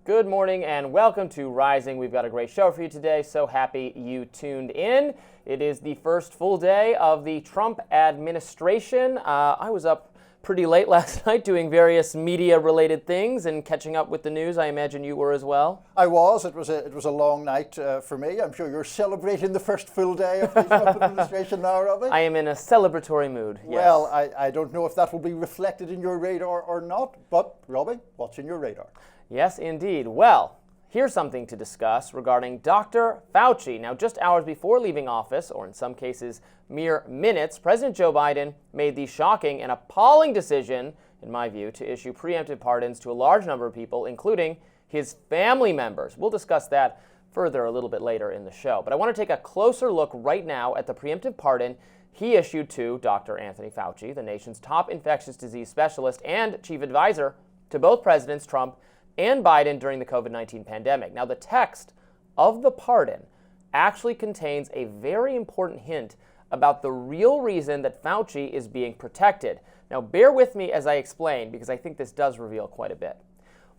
Good morning and welcome to Rising. We've got a great show for you today. So happy you tuned in. It is the first full day of the Trump administration. I was up pretty late last night doing various media-related things and catching up with the news. I imagine you were as well. I was. It was a long night for me. I'm sure you're celebrating the first full day of the Trump administration now, Robby. I am in a celebratory mood. Yes. Well, I don't know if that will be reflected in your radar or not, but Robby, what's in your radar? Yes, indeed. Well, here's something to discuss regarding Dr. Fauci. Now, just hours before leaving office, or in some cases, mere minutes, President Joe Biden made the shocking and appalling decision, in my view, to issue preemptive pardons to a large number of people, including his family members. We'll discuss that further a little bit later in the show. But I want to take a closer look right now at the preemptive pardon he issued to Dr. Anthony Fauci, the nation's top infectious disease specialist and chief advisor to both Presidents Trump and Biden during the COVID-19 pandemic. Now, the text of the pardon actually contains a very important hint about the real reason that Fauci is being protected. Now, bear with me as I explain, because I think this does reveal quite a bit.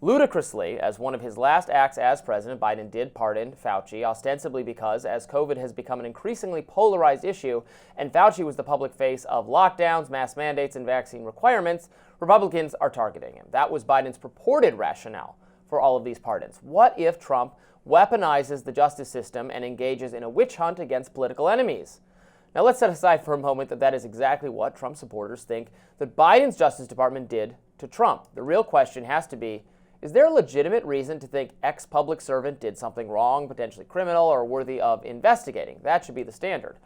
Ludicrously, as one of his last acts as president, Biden did pardon Fauci, ostensibly because, as COVID has become an increasingly polarized issue, and Fauci was the public face of lockdowns, mask mandates, and vaccine requirements, Republicans are targeting him. That was Biden's purported rationale for all of these pardons. What if Trump weaponizes the justice system and engages in a witch hunt against political enemies? Now, let's set aside for a moment that is exactly what Trump supporters think that Biden's Justice Department did to Trump. The real question has to be, is there a legitimate reason to think ex-public servant did something wrong, potentially criminal, or worthy of investigating? That should be the standard.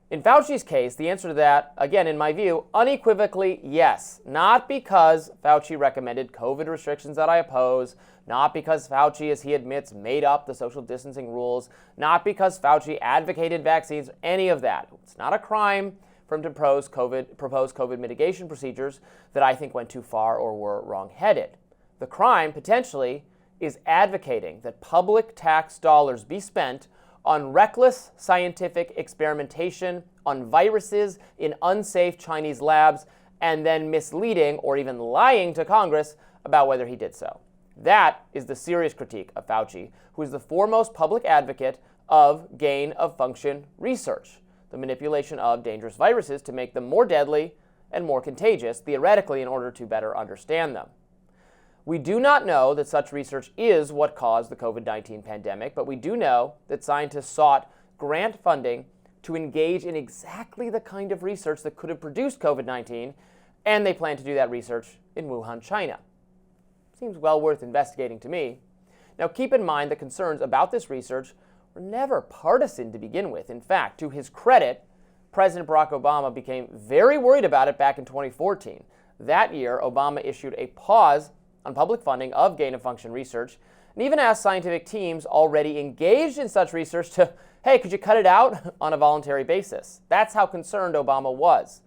In Fauci's case, the answer to that, again, in my view, unequivocally yes. Not because Fauci recommended COVID restrictions that I oppose, not because Fauci, as he admits, made up the social distancing rules, not because Fauci advocated vaccines, any of that. It's not a crime for him to propose COVID mitigation procedures that I think went too far or were wrong-headed. The crime, potentially, is advocating that public tax dollars be spent on reckless scientific experimentation on viruses in unsafe Chinese labs and then misleading or even lying to Congress about whether he did so. That is the serious critique of Fauci, who is the foremost public advocate of gain-of-function research, the manipulation of dangerous viruses to make them more deadly and more contagious, theoretically, in order to better understand them. We do not know that such research is what caused the COVID-19 pandemic, but we do know that scientists sought grant funding to engage in exactly the kind of research that could have produced COVID-19, and they plan to do that research in Wuhan, China. Seems well worth investigating to me. Now, keep in mind that concerns about this research were never partisan to begin with. In fact, to his credit, President Barack Obama became very worried about it back in 2014. That year, Obama issued a pause on public funding of gain-of-function research, and even asked scientific teams already engaged in such research to, hey, could you cut it out on a voluntary basis? That's how concerned Obama was.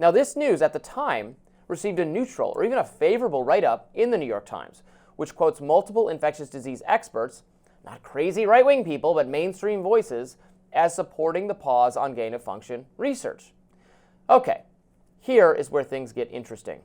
Now, this news at the time received a neutral or even a favorable write-up in the New York Times, which quotes multiple infectious disease experts, not crazy right-wing people, but mainstream voices, as supporting the pause on gain-of-function research. Okay, here is where things get interesting.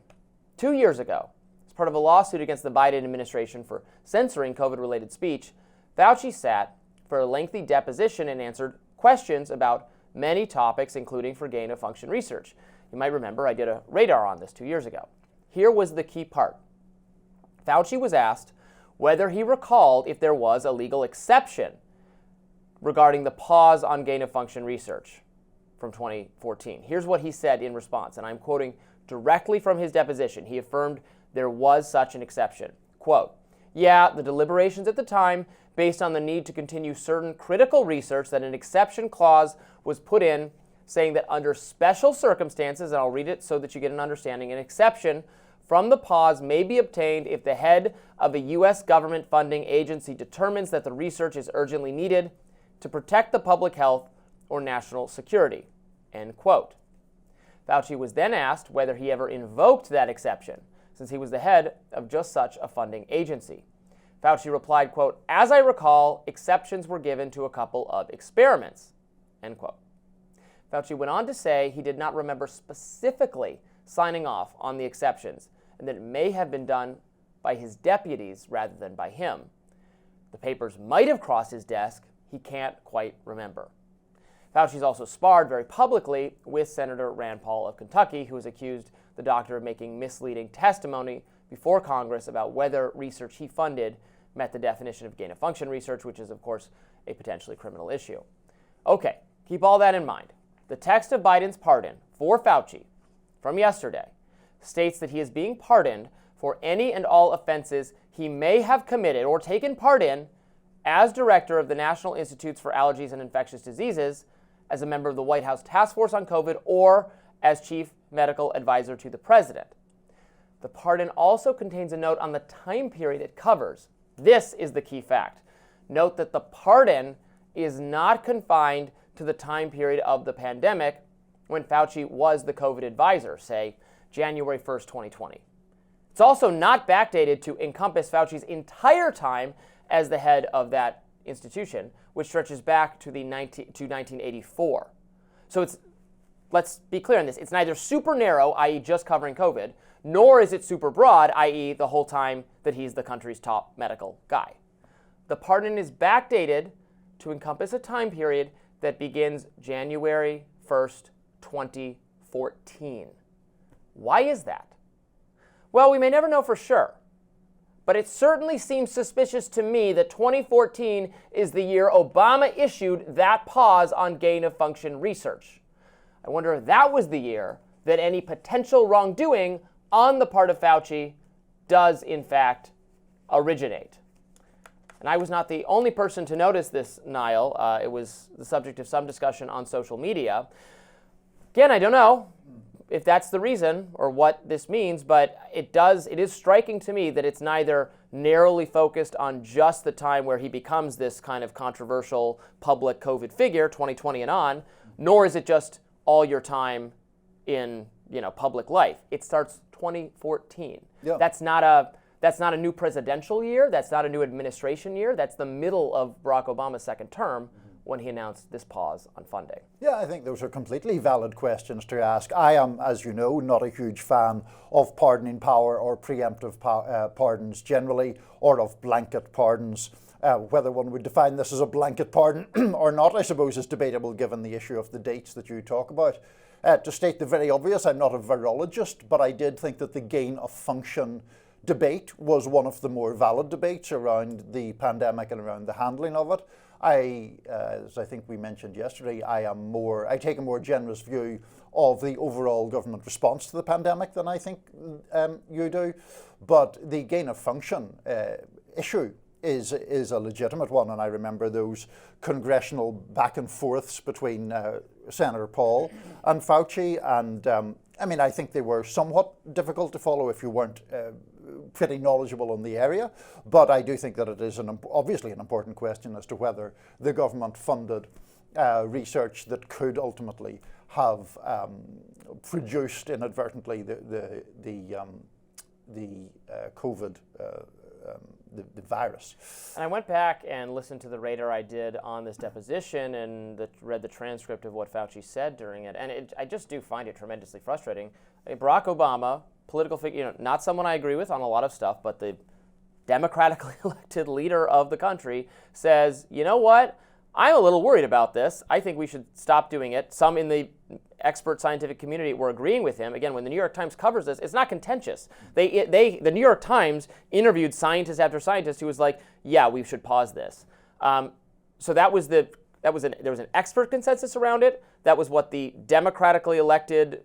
2 years ago, part of a lawsuit against the Biden administration for censoring COVID-related speech, Fauci sat for a lengthy deposition and answered questions about many topics, including for gain-of-function research. You might remember I did a radar on this 2 years ago. Here was the key part. Fauci was asked whether he recalled if there was a legal exception regarding the pause on gain-of-function research from 2014. Here's what he said in response, and I'm quoting directly from his deposition. He affirmed there was such an exception. Quote, yeah, the deliberations at the time, based on the need to continue certain critical research, that an exception clause was put in saying that under special circumstances, and I'll read it so that you get an understanding, an exception from the pause may be obtained if the head of a U.S. government funding agency determines that the research is urgently needed to protect the public health or national security, end quote. Fauci was then asked whether he ever invoked that exception, since he was the head of just such a funding agency. Fauci replied, quote, as I recall, exceptions were given to a couple of experiments, end quote. Fauci went on to say he did not remember specifically signing off on the exceptions, and that it may have been done by his deputies rather than by him. The papers might have crossed his desk. He can't quite remember. Fauci's also sparred very publicly with Senator Rand Paul of Kentucky, who has accused the doctor of making misleading testimony before Congress about whether research he funded met the definition of gain-of-function research, which is, of course, a potentially criminal issue. Okay, keep all that in mind. The text of Biden's pardon for Fauci from yesterday states that he is being pardoned for any and all offenses he may have committed or taken part in as director of the National Institutes for Allergies and Infectious Diseases, as a member of the White House Task Force on COVID, or as chief medical advisor to the president. The pardon also contains a note on the time period it covers. This is the key fact. Note that the pardon is not confined to the time period of the pandemic when Fauci was the COVID advisor, say January 1st, 2020. It's also not backdated to encompass Fauci's entire time as the head of that institution, which stretches back to 1984. So let's be clear on this. It's neither super narrow, i.e. just covering COVID, nor is it super broad, i.e. the whole time that he's the country's top medical guy. The pardon is backdated to encompass a time period that begins January 1st, 2014. Why is that? Well, we may never know for sure, but it certainly seems suspicious to me that 2014 is the year Obama issued that pause on gain-of-function research. I wonder if that was the year that any potential wrongdoing on the part of Fauci does, in fact, originate. And I was not the only person to notice this, Niall. It was the subject of some discussion on social media. Again, I don't know if that's the reason or what this means, but it is striking to me that it's neither narrowly focused on just the time where he becomes this kind of controversial public COVID figure, 2020 and on, nor is it just all your time in, public life. It starts 2014. Yeah. That's not a new presidential year. That's not a new administration year. That's the middle of Barack Obama's second term when he announced this pause on funding. Yeah, I think those are completely valid questions to ask. I am, as you know, not a huge fan of pardoning power or preemptive pardons generally, or of blanket pardons. Whether one would define this as a blanket pardon or not, I suppose, is debatable given the issue of the dates that you talk about. To state the very obvious, I'm not a virologist, but I did think that the gain of function debate was one of the more valid debates around the pandemic and around the handling of it. As I think we mentioned yesterday, I take a more generous view of the overall government response to the pandemic than I think you do. But the gain of function issue is a legitimate one, and I remember those congressional back and forths between Senator Paul and Fauci, and I think they were somewhat difficult to follow if you weren't pretty knowledgeable in the area, but I do think that it is obviously an important question as to whether the government funded research that could ultimately have produced inadvertently the COVID, the virus. And I went back and listened to the radar I did on this deposition and read the transcript of what Fauci said during it, and I just do find it tremendously frustrating. Barack Obama, political figure, not someone I agree with on a lot of stuff, but the democratically elected leader of the country says, you know what, I'm a little worried about this. I think we should stop doing it. Some in the expert scientific community were agreeing with him. Again, when the New York Times covers this, it's not contentious. The New York Times interviewed scientist after scientist who was like, yeah, we should pause this. So there was an expert consensus around it. That was what the democratically elected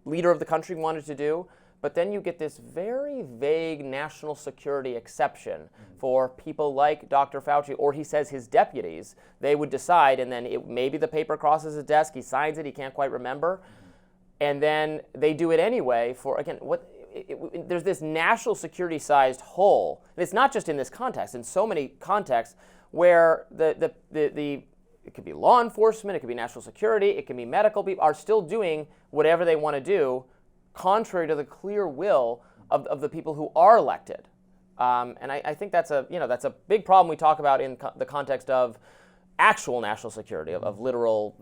leader of the country wanted to do. But then you get this very vague national security exception for people like Dr. Fauci, or he says his deputies. They would decide, and then maybe the paper crosses his desk, he signs it, he can't quite remember, and then they do it anyway for, again, there's this national security-sized hole. And it's not just in this context, in so many contexts where it could be law enforcement, it could be national security, it can be medical people, are still doing whatever they want to do contrary to the clear will of the people who are elected. And I think that's a big problem we talk about in the context of actual national security, of literal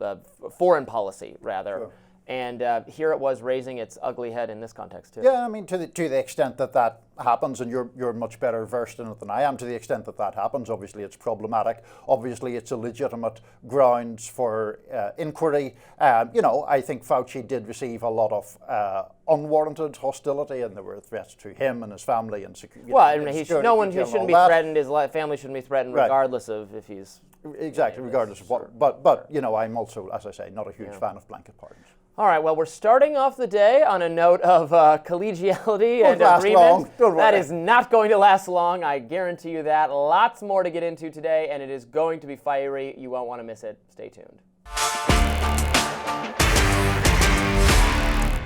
foreign policy, rather. Sure. And here it was raising its ugly head in this context too. Yeah, I mean, to the extent that that happens, and you're much better versed in it than I am, to the extent that that happens, obviously it's problematic. Obviously it's a legitimate grounds for inquiry. I think Fauci did receive a lot of unwarranted hostility, and there were threats to him and his family and security. Well, he shouldn't be threatened. His family shouldn't be threatened, regardless of if he's regardless of what. But I'm also, as I say, not a huge fan of blanket pardons. All right, well, we're starting off the day on a note of collegiality and agreement. That is not going to last long, I guarantee you that. Lots more to get into today, and it is going to be fiery. You won't want to miss it. Stay tuned.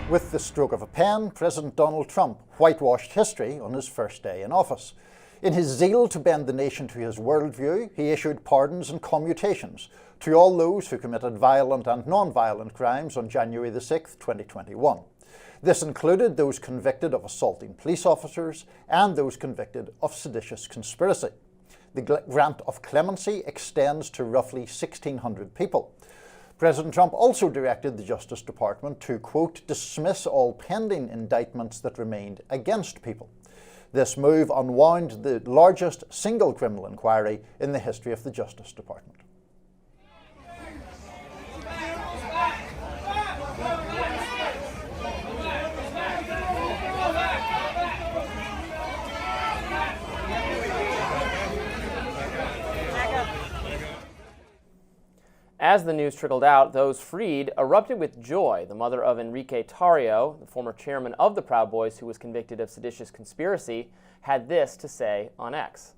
With the stroke of a pen, President Donald Trump whitewashed history on his first day in office. In his zeal to bend the nation to his worldview, he issued pardons and commutations to all those who committed violent and non-violent crimes on January the 6th, 2021. This included those convicted of assaulting police officers and those convicted of seditious conspiracy. The grant of clemency extends to roughly 1,600 people. President Trump also directed the Justice Department to, quote, dismiss all pending indictments that remained against people. This move unwound the largest single criminal inquiry in the history of the Justice Department. As the news trickled out, those freed erupted with joy. The mother of Enrique Tarrio, the former chairman of the Proud Boys who was convicted of seditious conspiracy, had this to say on X.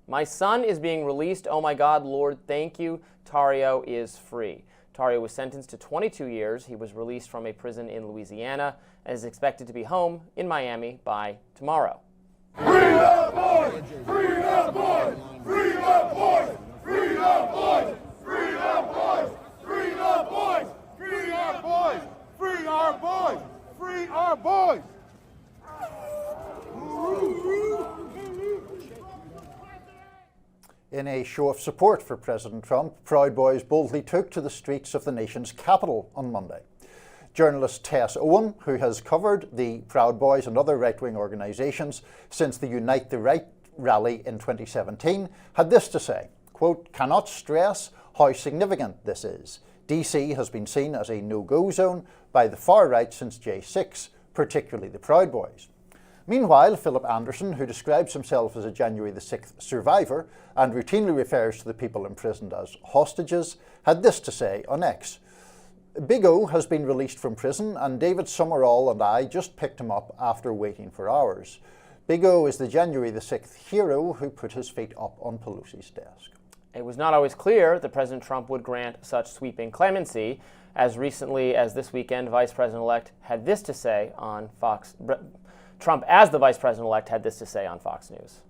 My son is being released. Oh my God, Lord, thank you. Tarrio is free. Tarrio was sentenced to 22 years. He was released from a prison in Louisiana and is expected to be home in Miami by tomorrow. Free the boys! Free the boys! Free the boys! Free the boys! Free the boys! Free the boys! Free our boys! Free our boys! Free our boys! In a show of support for President Trump, Proud Boys boldly took to the streets of the nation's capital on Monday. Journalist Tess Owen, who has covered the Proud Boys and other right-wing organisations since the Unite the Right rally in 2017, had this to say, quote, cannot stress how significant this is. DC has been seen as a no-go zone by the far right since J6, particularly the Proud Boys. Meanwhile, Philip Anderson, who describes himself as a January the 6th survivor and routinely refers to the people imprisoned as hostages, had this to say on X. Big O has been released from prison and David Summerall and I just picked him up after waiting for hours. Big O is the January the 6th hero who put his feet up on Pelosi's desk. It was not always clear that President Trump would grant such sweeping clemency. As recently as this weekend, Vice President-elect had this to say on Fox. Trump, as the Vice President-elect, had this to say on Fox News.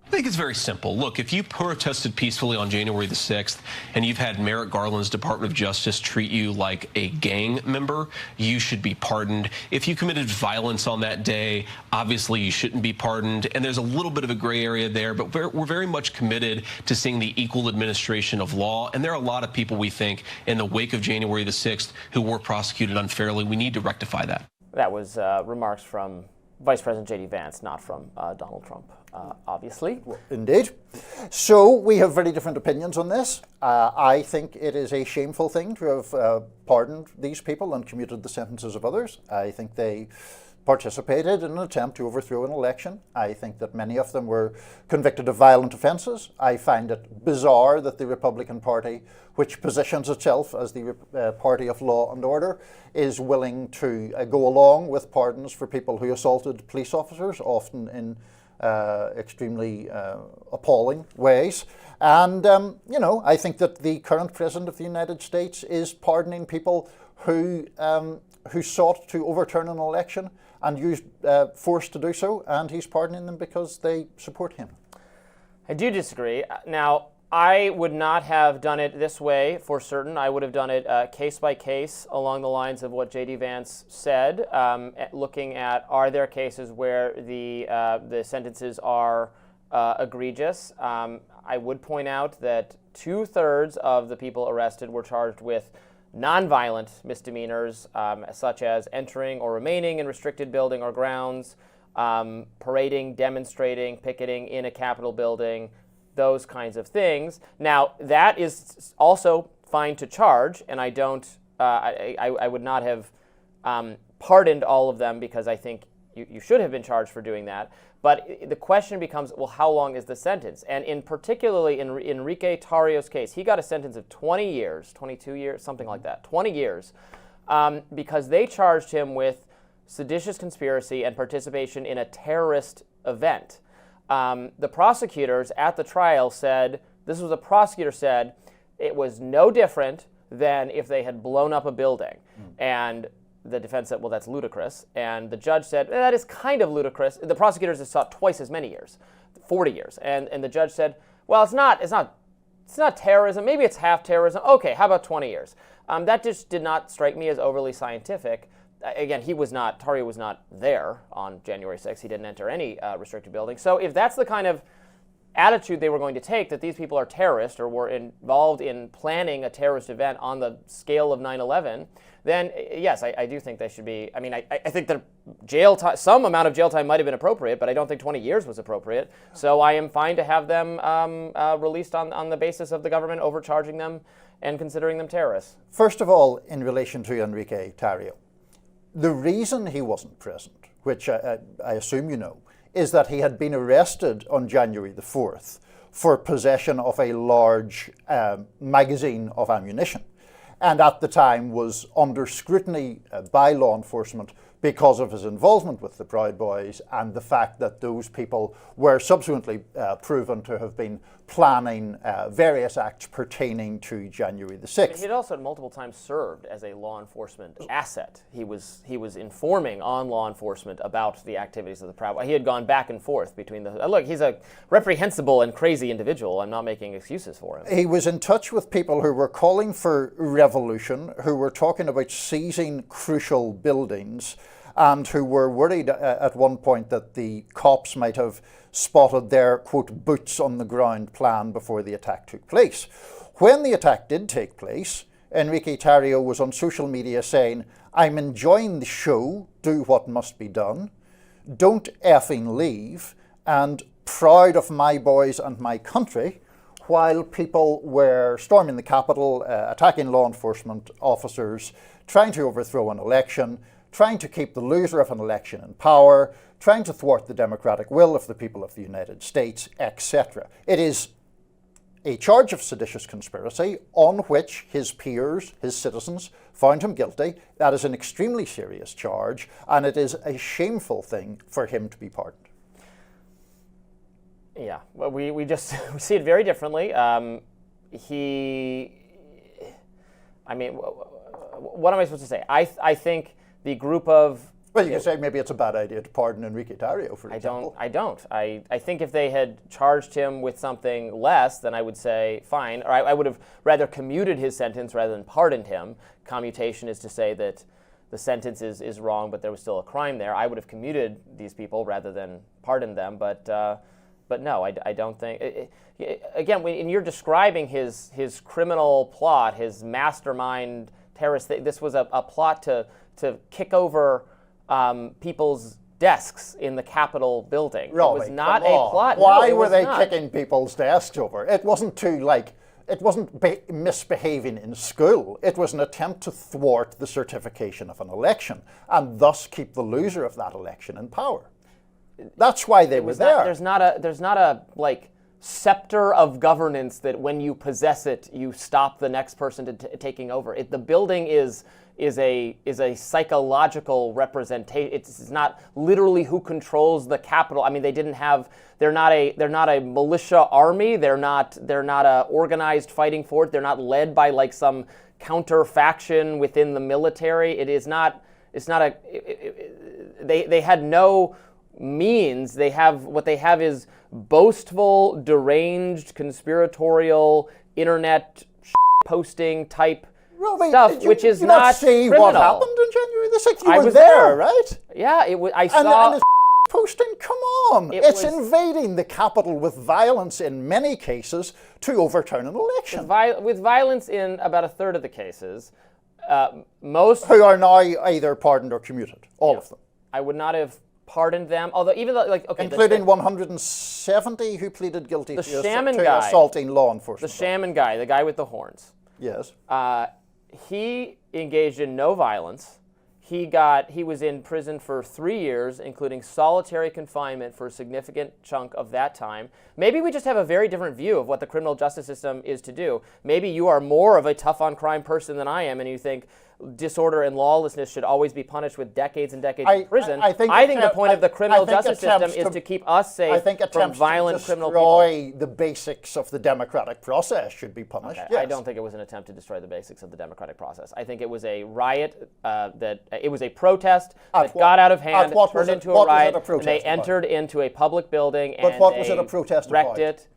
I think it's very simple. Look, if you protested peacefully on January the 6th and you've had Merrick Garland's Department of Justice treat you like a gang member, you should be pardoned. If you committed violence on that day, obviously you shouldn't be pardoned. And there's a little bit of a gray area there, but we're very much committed to seeing the equal administration of law. And there are a lot of people, we think, in the wake of January the 6th who were prosecuted unfairly. We need to rectify that. That was remarks from Vice President J.D. Vance, not from Donald Trump, obviously. Well, indeed. So we have very different opinions on this. I think it is a shameful thing to have pardoned these people and commuted the sentences of others. I think they participated in an attempt to overthrow an election. I think that many of them were convicted of violent offences. I find it bizarre that the Republican Party, which positions itself as the party of law and order, is willing to go along with pardons for people who assaulted police officers, often in extremely appalling ways. And, I think that the current President of the United States is pardoning people who sought to overturn an election and used force to do so, and he's pardoning them because they support him. I do disagree. Now, I would not have done it this way for certain. I would have done it case by case along the lines of what J.D. Vance said, looking at are there cases where the sentences are egregious. I would point out that 2/3 of the people arrested were charged with nonviolent misdemeanors, such as entering or remaining in restricted building or grounds, parading, demonstrating, picketing in a Capitol building, those kinds of things. Now, that is also fine to charge, and I don't, I would not have pardoned all of them, because I think you should have been charged for doing that. But the question becomes, well, how long is the sentence? And in particularly in Enrique Tarrio's case, he got a sentence of 20 years, 22 years, something like that, 20 years, because they charged him with seditious conspiracy and participation in a terrorist event. The prosecutors at the trial said, the prosecutor said, it was no different than if they had blown up a building. And the defense said, well, that's ludicrous. And the judge said, that is kind of ludicrous. The prosecutors have sought twice as many years, 40 years. And the judge said, well, it's not terrorism. Maybe it's half terrorism. Okay, how about 20 years? That just did not strike me as overly scientific. Again, Tarrio was not there on January 6th. He didn't enter any restricted building. So if that's the kind of attitude they were going to take, that these people are terrorists or were involved in planning a terrorist event on the scale of 9/11, then yes, I do think they should be. I mean, I think that jail time, some amount of jail time might have been appropriate, but I don't think 20 years was appropriate. So I am fine to have them released on the basis of the government overcharging them and considering them terrorists. First of all, in relation to Enrique Tarrio, the reason he wasn't present, which I assume you know, is that he had been arrested on January the 4th for possession of a large magazine of ammunition, and at the time was under scrutiny by law enforcement because of his involvement with the Proud Boys and the fact that those people were subsequently proven to have been planning various acts pertaining to January the 6th. He had also multiple times served as a law enforcement asset. He was informing on law enforcement about the activities of the Proud Boys. He had gone back and forth between the... Look, he's a reprehensible and crazy individual. I'm not making excuses for him. He was in touch with people who were calling for revolution, who were talking about seizing crucial buildings, and who were worried at one point that the cops might have spotted their, quote, boots on the ground plan before the attack took place. When the attack did take place, Enrique Tarrio was on social media saying, I'm enjoying the show, do what must be done, don't effing leave, and proud of my boys and my country, while people were storming the Capitol, attacking law enforcement officers, trying to overthrow an election, trying to keep the loser of an election in power, trying to thwart the democratic will of the people of the United States, etc. It is a charge of seditious conspiracy on which his peers, his citizens, found him guilty. That is an extremely serious charge, and it is a shameful thing for him to be pardoned. Yeah, well, we just we see it very differently. I mean, what am I supposed to say? I think the group of... Well, you could say maybe it's a bad idea to pardon Enrique Tarrio, for example. I don't. I think if they had charged him with something less, then I would say fine. Or I would have rather commuted his sentence rather than pardoned him. Commutation is to say that the sentence is wrong, but there was still a crime there. I would have commuted these people rather than pardoned them. But no, I don't think... Again, when you're describing his criminal plot, his mastermind terrorist, this was a plot to kick over people's desks in the Capitol building. Robby, it was not a plot. Why were they kicking people's desks over? It wasn't misbehaving in school. It was an attempt to thwart the certification of an election and thus keep the loser of that election in power. That's why they were there. There's not a scepter of governance that when you possess it, you stop the next person taking over. The building is a psychological representation. It's not literally who controls the Capitol. I mean, they're not a militia army. They're not a organized fighting force. They're not led by like some counter faction within the military. They had no means. What they have is boastful, deranged, conspiratorial, internet posting type stuff, which is not see criminal. What happened on January the 6th? I You were was there, right? Yeah, I saw. And posting, come on. It's invading the Capitol with violence in many cases to overturn an election. With violence in about a third of the cases. Most who are now either pardoned or commuted. All of them. I would not have pardoned them, although even though, like, okay, including 170 who pleaded guilty to assaulting law enforcement. The shaman guy, the guy with the horns. Yes. He engaged in no violence. He was in prison for 3 years, including solitary confinement for a significant chunk of that time. Maybe we just have a very different view of what the criminal justice system is to do. Maybe you are more of a tough on crime person than I am, and you think disorder and lawlessness should always be punished with decades and decades in prison. I think the point of the criminal justice system is to keep us safe from violent criminal people. Destroy the basics of the democratic process should be punished. Okay. Yes. I don't think it was an attempt to destroy the basics of the democratic process. I think it was a riot, it was a protest that got out of hand, turned into a riot, and they entered into a public building and what was it a protest wrecked it.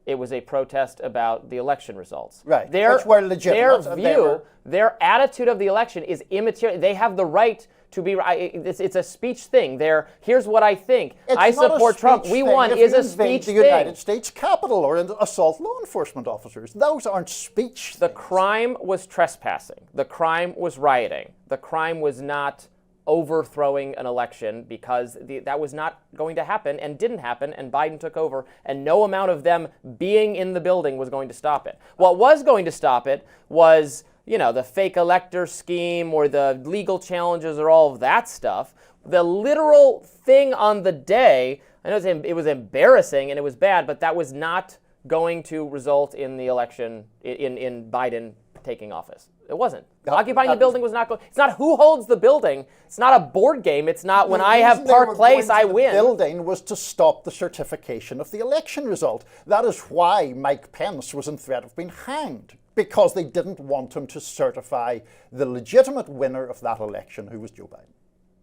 It was a protest about the election results. Right, which were legitimate. Their attitude of the election is immaterial. They have the right to be. It's a speech thing. Here's what I think. I support Trump. We won is a speech thing. The United States Capitol or assault law enforcement officers. Those aren't speech things. The crime was trespassing. The crime was rioting. The crime was not overthrowing an election, because that was not going to happen and didn't happen, and Biden took over, and no amount of them being in the building was going to stop it. What was going to stop it was, the fake elector scheme or the legal challenges or all of that stuff. The literal thing on the day, I know it was embarrassing and it was bad, but that was not going to result in the election, in Biden taking office. It wasn't. Occupying the building was not going. It's not who holds the building. It's not a board game. It's not when I have Park Place, I win. The building was to stop the certification of the election result. That is why Mike Pence was in threat of being hanged, because they didn't want him to certify the legitimate winner of that election, who was Joe Biden.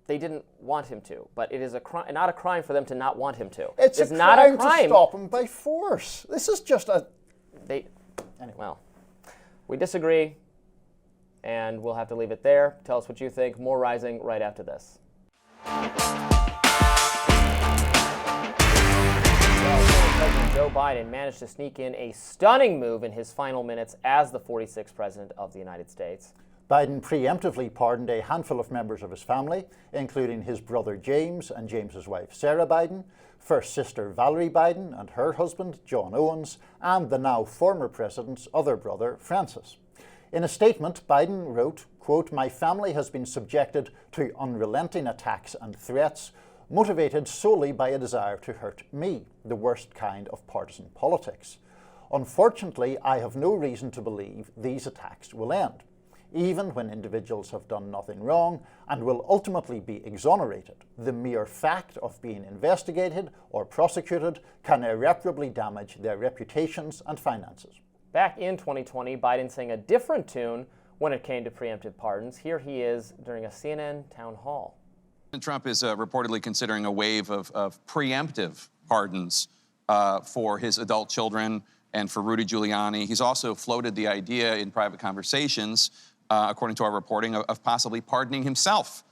They didn't want him to, but it is not a crime for them to not want him to. It's not a crime to stop him by force. This is just a. Well, we disagree, and we'll have to leave it there. Tell us what you think. More Rising right after this. President Joe Biden managed to sneak in a stunning move in his final minutes as the 46th President of the United States. Biden preemptively pardoned a handful of members of his family, including his brother James and James's wife Sarah Biden, first sister Valerie Biden and her husband John Owens, and the now former president's other brother Francis. In a statement, Biden wrote, quote, "My family has been subjected to unrelenting attacks and threats, motivated solely by a desire to hurt me, the worst kind of partisan politics. Unfortunately, I have no reason to believe these attacks will end, even when individuals have done nothing wrong and will ultimately be exonerated. The mere fact of being investigated or prosecuted can irreparably damage their reputations and finances." Back in 2020, Biden sang a different tune when it came to preemptive pardons. Here he is during a CNN town hall. Trump is reportedly considering a wave of preemptive pardons for his adult children and for Rudy Giuliani. He's also floated the idea in private conversations, according to our reporting, of possibly pardoning himself,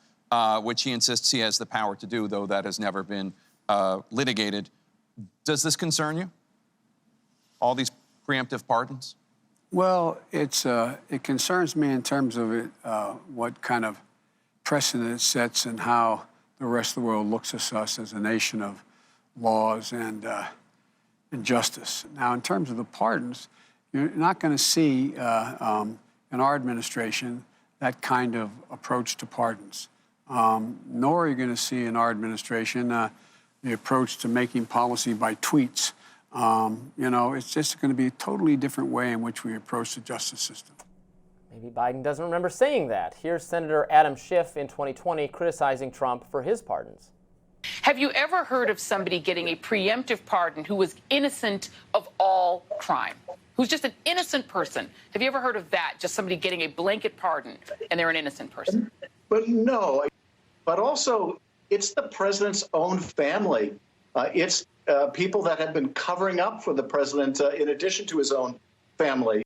which he insists he has the power to do, though that has never been litigated. Does this concern you? All these preemptive pardons? Well, it concerns me in terms of what kind of precedent it sets and how the rest of the world looks at us as a nation of laws and justice. Now, in terms of the pardons, you're not going to see in our administration that kind of approach to pardons. Nor are you going to see in our administration the approach to making policy by tweets. It's just going to be a totally different way in which we approach the justice system. Maybe Biden doesn't remember saying that. Here's Senator Adam Schiff in 2020 criticizing Trump for his pardons. Have you ever heard of somebody getting a preemptive pardon who was innocent of all crime? Who's just an innocent person? Have you ever heard of that? Just somebody getting a blanket pardon and they're an innocent person? But no. But also, it's the president's own family. It's people that have been covering up for the president in addition to his own family.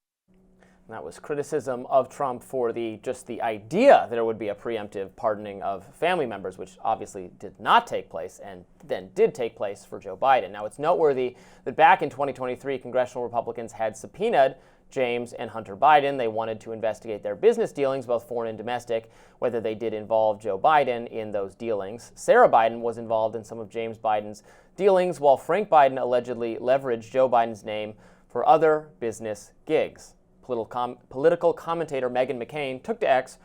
And that was criticism of Trump for just the idea that there would be a preemptive pardoning of family members, which obviously did not take place and then did take place for Joe Biden. Now, it's noteworthy that back in 2023, congressional Republicans had subpoenaed James and Hunter Biden. They wanted to investigate their business dealings, both foreign and domestic, whether they did involve Joe Biden in those dealings. Sarah Biden was involved in some of James Biden's dealings, while Frank Biden allegedly leveraged Joe Biden's name for other business gigs. Political commentator Meghan McCain took to X,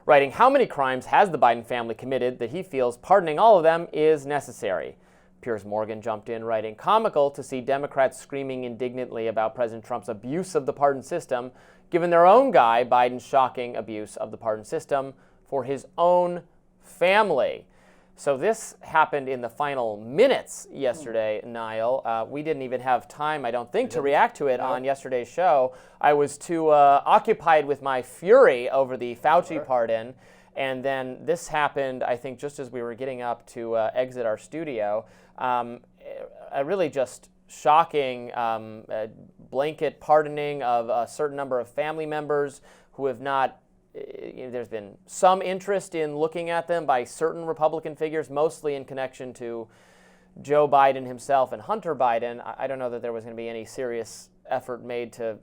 writing, "How many crimes has the Biden family committed that he feels pardoning all of them is necessary?" Piers Morgan jumped in, writing, "Comical to see Democrats screaming indignantly about President Trump's abuse of the pardon system, given their own guy Biden's shocking abuse of the pardon system for his own family." So this happened in the final minutes yesterday, Niall. We didn't even have time, I don't think, to react to it on yesterday's show. I was too occupied with my fury over the Fauci pardon. And then this happened, I think, just as we were getting up to exit our studio. A really just shocking blanket pardoning of a certain number of family members who have not, there's been some interest in looking at them by certain Republican figures, mostly in connection to Joe Biden himself and Hunter Biden. I don't know that there was going to be any serious effort made to,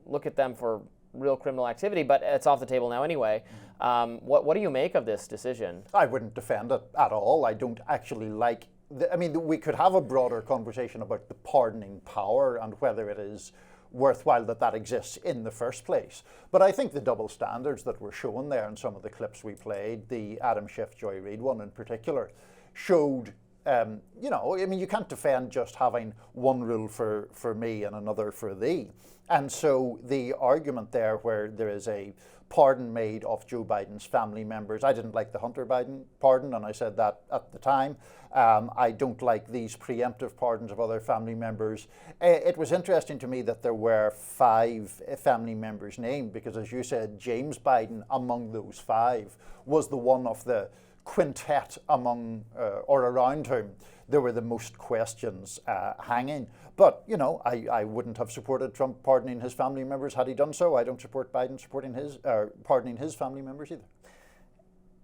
look at them for real criminal activity, but it's off the table now anyway. What do you make of this decision? I wouldn't defend it at all. I don't actually like, we could have a broader conversation about the pardoning power and whether it is worthwhile that exists in the first place. But I think the double standards that were shown there in some of the clips we played, the Adam Schiff, Joy Reid one in particular, showed, you can't defend just having one rule for me and another for thee. And so the argument there where there is a pardon made of Joe Biden's family members, I didn't like the Hunter Biden pardon, and I said that at the time. I don't like these preemptive pardons of other family members. It was interesting to me that there were 5 family members named, because as you said, James Biden among those 5 was the one of the quintet among or around whom there were the most questions hanging. But, I wouldn't have supported Trump pardoning his family members had he done so. I don't support Biden pardoning his family members either.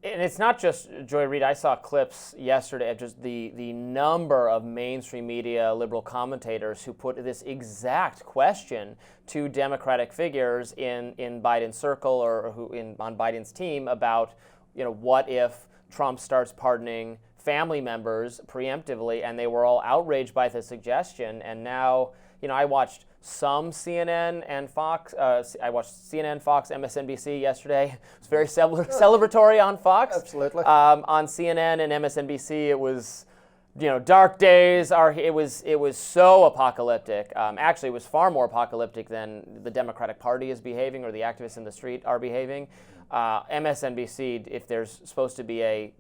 And it's not just Joy Reid. I saw clips yesterday of just the number of mainstream media liberal commentators who put this exact question to Democratic figures in Biden's circle or on Biden's team about, what if Trump starts pardoning family members preemptively, and they were all outraged by the suggestion. And now, I watched some CNN and Fox. I watched CNN, Fox, MSNBC yesterday. It was very celebratory on Fox. Absolutely. On CNN and MSNBC, it was, dark days. It was so apocalyptic. Actually, it was far more apocalyptic than the Democratic Party is behaving or the activists in the street are behaving. MSNBC, if there's supposed to be a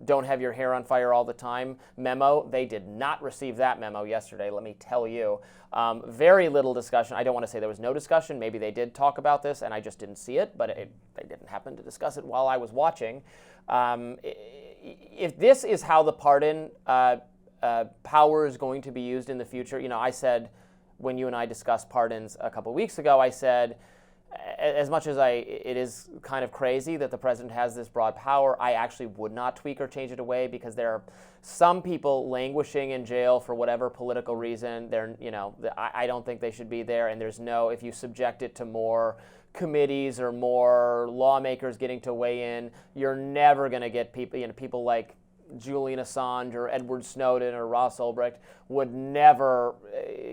"don't have your hair on fire all the time" memo, they did not receive that memo yesterday, let me tell you. Very little discussion. I don't want to say there was no discussion. Maybe they did talk about this and I just didn't see it, but they didn't happen to discuss it while I was watching. If this is how the pardon power is going to be used in the future, I said when you and I discussed pardons a couple weeks ago, I said, as much as it is kind of crazy that the president has this broad power, I actually would not tweak or change it away, because there are some people languishing in jail for whatever political reason. I don't think they should be there, and if you subject it to more committees or more lawmakers getting to weigh in, you're never going to get people like Julian Assange or Edward Snowden or Ross Ulbricht would never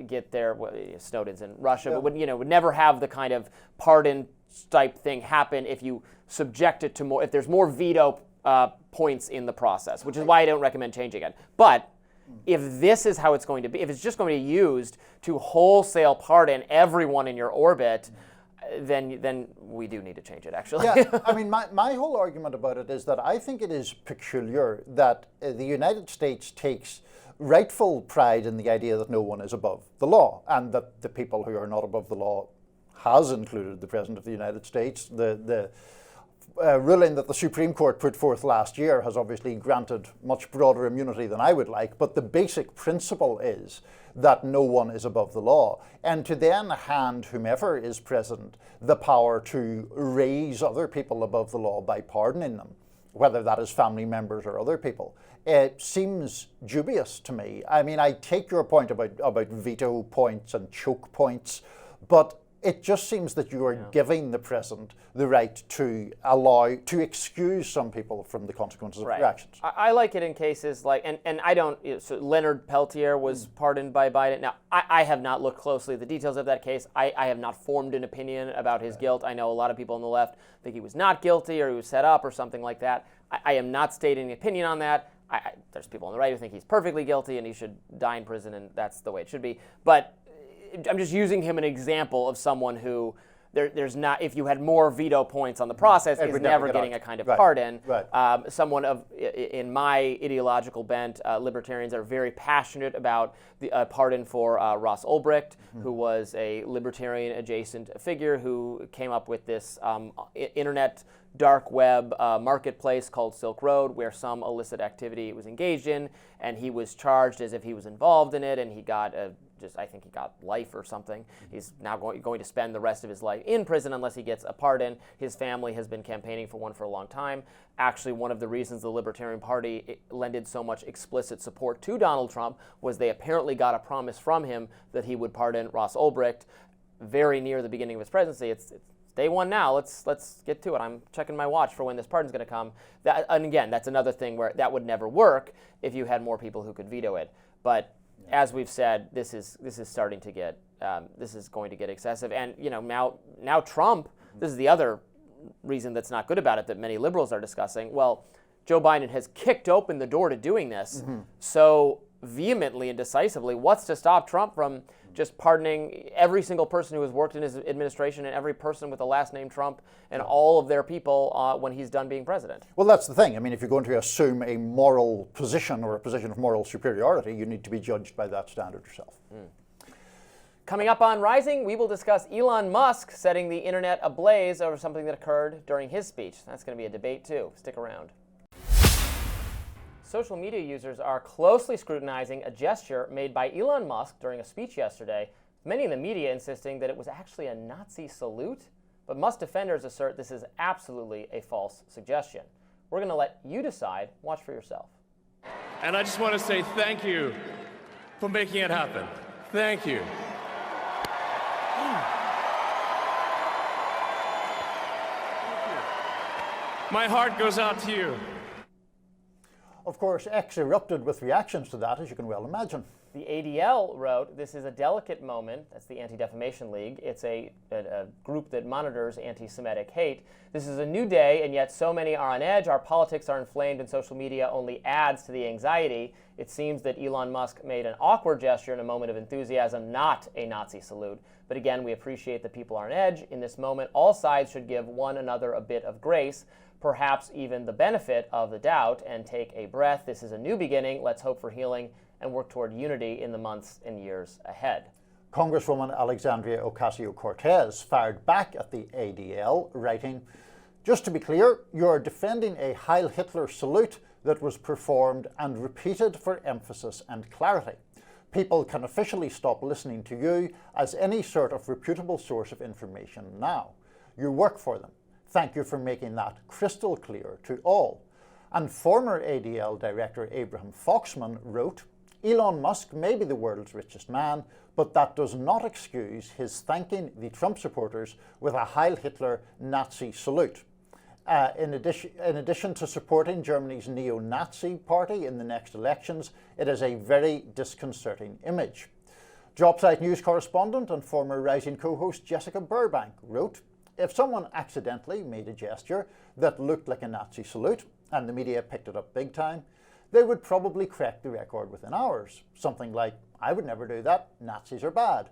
get there. Snowden's in Russia, but would never have the kind of pardon type thing happen if you subject it to more, if there's more veto points in the process, which is why I don't recommend changing it. But if this is how it's going to be, if it's just going to be used to wholesale pardon everyone in your orbit, then we do need to change it, actually. Yeah, my whole argument about it is that I think it is peculiar that the United States takes rightful pride in the idea that no one is above the law, and that the people who are not above the law has included the President of the United States. The ruling that the Supreme Court put forth last year has obviously granted much broader immunity than I would like, but the basic principle is that no one is above the law. And to then hand whomever is president the power to raise other people above the law by pardoning them whether that is family members or other people, it seems dubious to me. I mean, I take your point about veto points and choke points, but it just seems that you are giving the president the right to excuse some people from the consequences of their actions. I like it in cases like, and I don't, so Leonard Peltier was pardoned by Biden. Now, I have not looked closely at the details of that case. I have not formed an opinion about his guilt. I know a lot of people on the left think he was not guilty or he was set up or something like that. I am not stating an opinion on that. There's people on the right who think he's perfectly guilty and he should die in prison, and that's the way it should be. But I'm just using him an example of someone who there's not, if you had more veto points on the process, is never getting a kind of pardon. Someone in my ideological bent, libertarians are very passionate about the pardon for Ross Ulbricht, who was a libertarian adjacent figure who came up with this internet dark web marketplace called Silk Road, where some illicit activity was engaged in, and he was charged as if he was involved in it, and he got I think he got life or something. He's now going to spend the rest of his life in prison unless he gets a pardon. His family has been campaigning for one for a long time. Actually, one of the reasons the Libertarian Party lended so much explicit support to Donald Trump was they apparently got a promise from him that he would pardon Ross Ulbricht very near the beginning of his presidency. It's day one now. Let's get to it. I'm checking my watch for when this pardon's going to come. And again, that's another thing where that would never work if you had more people who could veto it. But as we've said, this is starting to get this is going to get excessive. And now Trump. This is the other reason that's not good about it that many liberals are discussing. Well, Joe Biden has kicked open the door to doing this so vehemently and decisively. What's to stop Trump from just pardoning every single person who has worked in his administration and every person with the last name Trump and all of their people when he's done being president? Well, that's the thing. I mean, if you're going to assume a moral position or a position of moral superiority, you need to be judged by that standard yourself. Coming up on Rising, we will discuss Elon Musk setting the internet ablaze over something that occurred during his speech. That's going to be a debate, too. Stick around. Social media users are closely scrutinizing a gesture made by Elon Musk during a speech yesterday, many in the media insisting that it was actually a Nazi salute, but Musk defenders assert this is absolutely a false suggestion. We're going to let you decide. Watch for yourself. And I just want to say thank you for making it happen. Thank you. My heart goes out to you. Of course, X erupted with reactions to that, as you can well imagine. The ADL wrote, "This is a delicate moment." That's the Anti-Defamation League. It's a group that monitors anti-Semitic hate. "This is a new day, and yet so many are on edge. Our politics are inflamed, and social media only adds to the anxiety. It seems that Elon Musk made an awkward gesture in a moment of enthusiasm, not a Nazi salute. But again, we appreciate that people are on edge. In this moment, all sides should give one another a bit of grace, perhaps even the benefit of the doubt, and take a breath. This is a new beginning. Let's hope for healing and work toward unity in the months and years ahead." Congresswoman Alexandria Ocasio-Cortez fired back at the ADL, writing, "Just to be clear, you're defending a Heil Hitler salute that was performed and repeated for emphasis and clarity. People can officially stop listening to you as any sort of reputable source of information now. You work for them. Thank you for making that crystal clear to all." And former ADL Director Abraham Foxman wrote, "Elon Musk may be the world's richest man, but that does not excuse his thanking the Trump supporters with a Heil Hitler Nazi salute. In addition to supporting Germany's neo-Nazi party in the next elections, it is a very disconcerting image." Jobsite News correspondent and former Rising co-host Jessica Burbank wrote, "If someone accidentally made a gesture that looked like a Nazi salute, and the media picked it up big time, they would probably correct the record within hours. Something like, 'I would never do that, Nazis are bad.'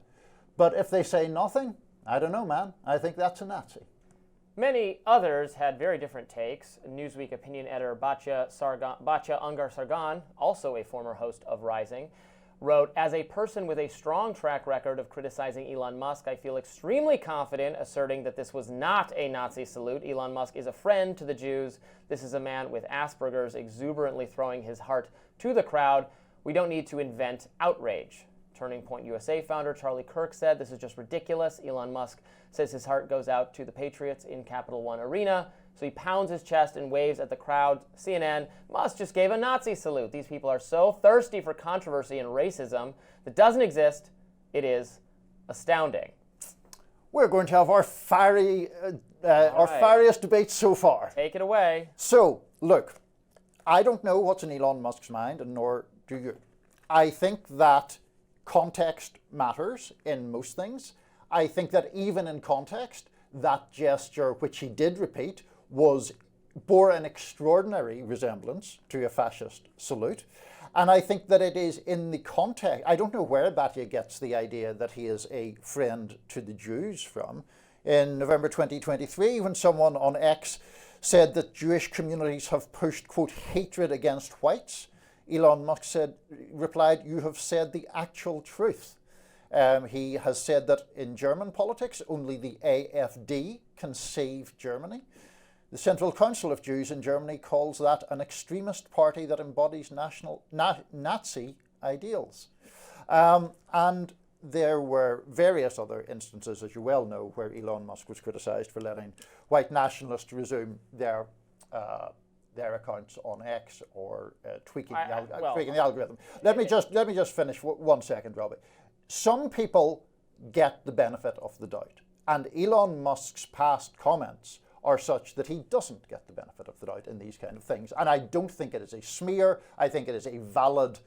But if they say nothing, I don't know, man, I think that's a Nazi." Many others had very different takes. Newsweek opinion editor Batya Ungar Sargon, also a former host of Rising, wrote, "As a person with a strong track record of criticizing Elon Musk, I feel extremely confident asserting that this was not a Nazi salute. Elon Musk is a friend to the Jews. This is a man with Asperger's exuberantly throwing his heart to the crowd. We don't need to invent outrage." Turning Point USA founder Charlie Kirk said, "This is just ridiculous." Elon Musk says his heart goes out to the Patriots in Capital One Arena. So he pounds his chest and waves at the crowd. CNN, Musk just gave a Nazi salute. These people are so thirsty for controversy and racism that doesn't exist. It is astounding. We're going to have our fieriest debate so far. Take it away. So, look, I don't know what's in Elon Musk's mind, and nor do you. I think that context matters in most things. I think that even in context, that gesture, which he did repeat, bore an extraordinary resemblance to a fascist salute. And I think that it is in the context, I don't know where Batya gets the idea that he is a friend to the Jews from. In November 2023, when someone on X said that Jewish communities have pushed, quote, hatred against whites, Elon Musk replied, "You have said the actual truth." He has said that in German politics, only the AfD can save Germany. The Central Council of Jews in Germany calls that an extremist party that embodies Nazi ideals. And there were various other instances, as you well know, where Elon Musk was criticised for letting white nationalists resume their accounts on X or tweaking the algorithm. Let me just finish 1 second, Robby. Some people get the benefit of the doubt, and Elon Musk's past comments are such that he doesn't get the benefit of the doubt in these kind of things. And I don't think it is a smear. I think it is a valid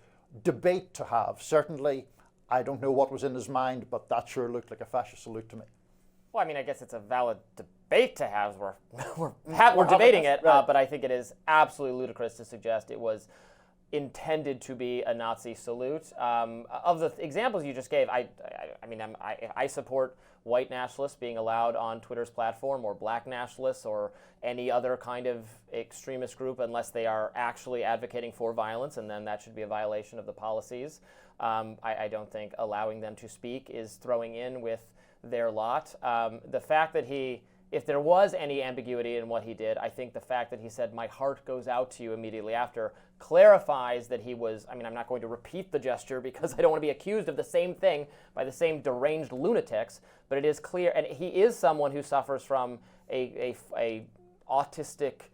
debate to have. Certainly, I don't know what was in his mind, but that sure looked like a fascist salute to me. Well, I mean, I guess it's a valid debate to have. We're debating it, right. But I think it is absolutely ludicrous to suggest it was intended to be a Nazi salute. Of the examples you just gave, I support white nationalists being allowed on Twitter's platform, or black nationalists, or any other kind of extremist group, unless they are actually advocating for violence, and then that should be a violation of the policies. I don't think allowing them to speak is throwing in with their lot. The fact that if there was any ambiguity in what he did, I think the fact that he said, "My heart goes out to you" immediately after clarifies that he was, I'm not going to repeat the gesture because I don't want to be accused of the same thing by the same deranged lunatics, but it is clear, and he is someone who suffers from a autistic,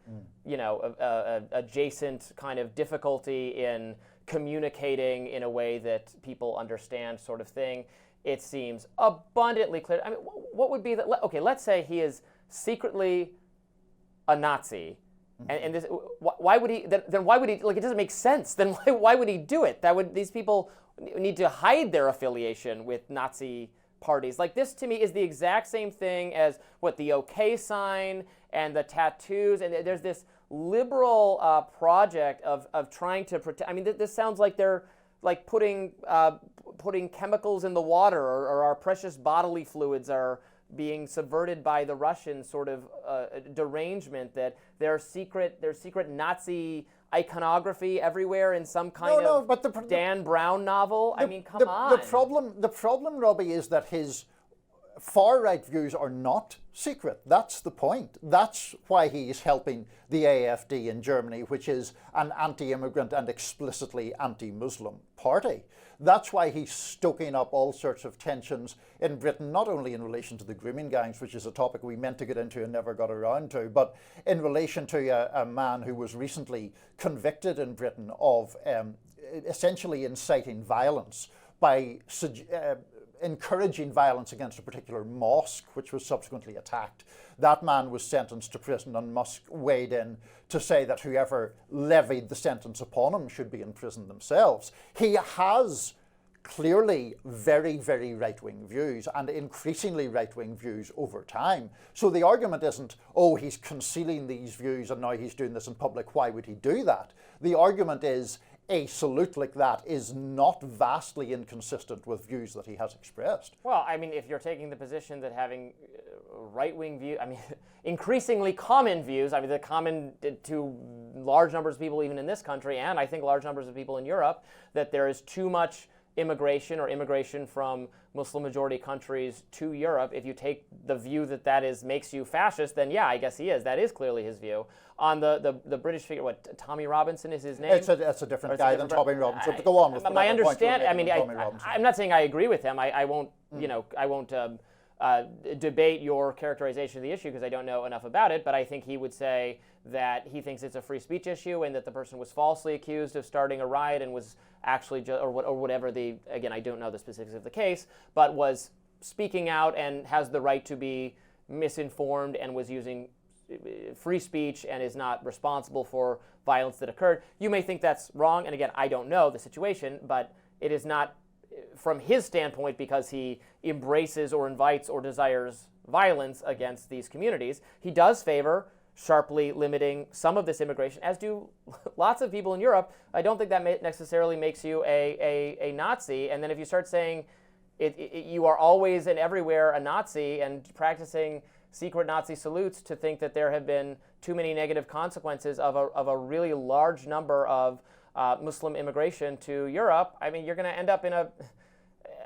adjacent kind of difficulty in communicating in a way that people understand, sort of thing. It seems abundantly clear. I mean, what would be the, okay, let's say he is secretly a Nazi, and this, why would he, then why would he, like, it doesn't make sense. Then why would he do it? These people need to hide their affiliation with Nazi parties. Like, this to me is the exact same thing as the OK sign and the tattoos, and there's this liberal project of trying to protect. I mean, this sounds like they're like putting chemicals in the water, or our precious bodily fluids are being subverted by the Russian sort of derangement, that there's secret Nazi iconography everywhere in some kind of Dan Brown novel. I mean, come on. The problem, Robby, is that his far-right views are not secret. That's the point. That's why he's helping the AfD in Germany, which is an anti-immigrant and explicitly anti-Muslim party. That's why he's stoking up all sorts of tensions in Britain, not only in relation to the grooming gangs, which is a topic we meant to get into and never got around to, but in relation to a man who was recently convicted in Britain of essentially inciting violence by encouraging violence against a particular mosque, which was subsequently attacked. That man was sentenced to prison, and Musk weighed in to say that whoever levied the sentence upon him should be in prison themselves. He has clearly very, very right-wing views, and increasingly right-wing views over time. So the argument isn't, oh, he's concealing these views and now he's doing this in public, why would he do that? The argument is, a salute like that is not vastly inconsistent with views that he has expressed. Well, I mean, if you're taking the position that having right-wing views, I mean, increasingly common views, I mean, they're common to large numbers of people even in this country, and I think large numbers of people in Europe, that there is too much immigration or immigration from Muslim-majority countries to Europe, if you take the view that makes you fascist, then yeah, I guess he is. That is clearly his view. On the British figure, what, Tommy Robinson is his name? It's a different guy than Tommy Robinson. But go on with my understanding. I mean, Tommy Robinson. I'm not saying I agree with him. I won't, I won't debate your characterization of the issue because I don't know enough about it. But I think he would say that he thinks it's a free speech issue and that the person was falsely accused of starting a riot and was actually or whatever again, I don't know the specifics of the case, but was speaking out and has the right to be misinformed and was using free speech and is not responsible for violence that occurred. You may think that's wrong, and again, I don't know the situation, but it is not from his standpoint because he embraces or invites or desires violence against these communities. He does favor sharply limiting some of this immigration, as do lots of people in Europe. I don't think that necessarily makes you a Nazi. And then if you start saying you are always and everywhere a Nazi and practicing secret Nazi salutes to think that there have been too many negative consequences of a really large number of Muslim immigration to Europe, I mean, you're going to end up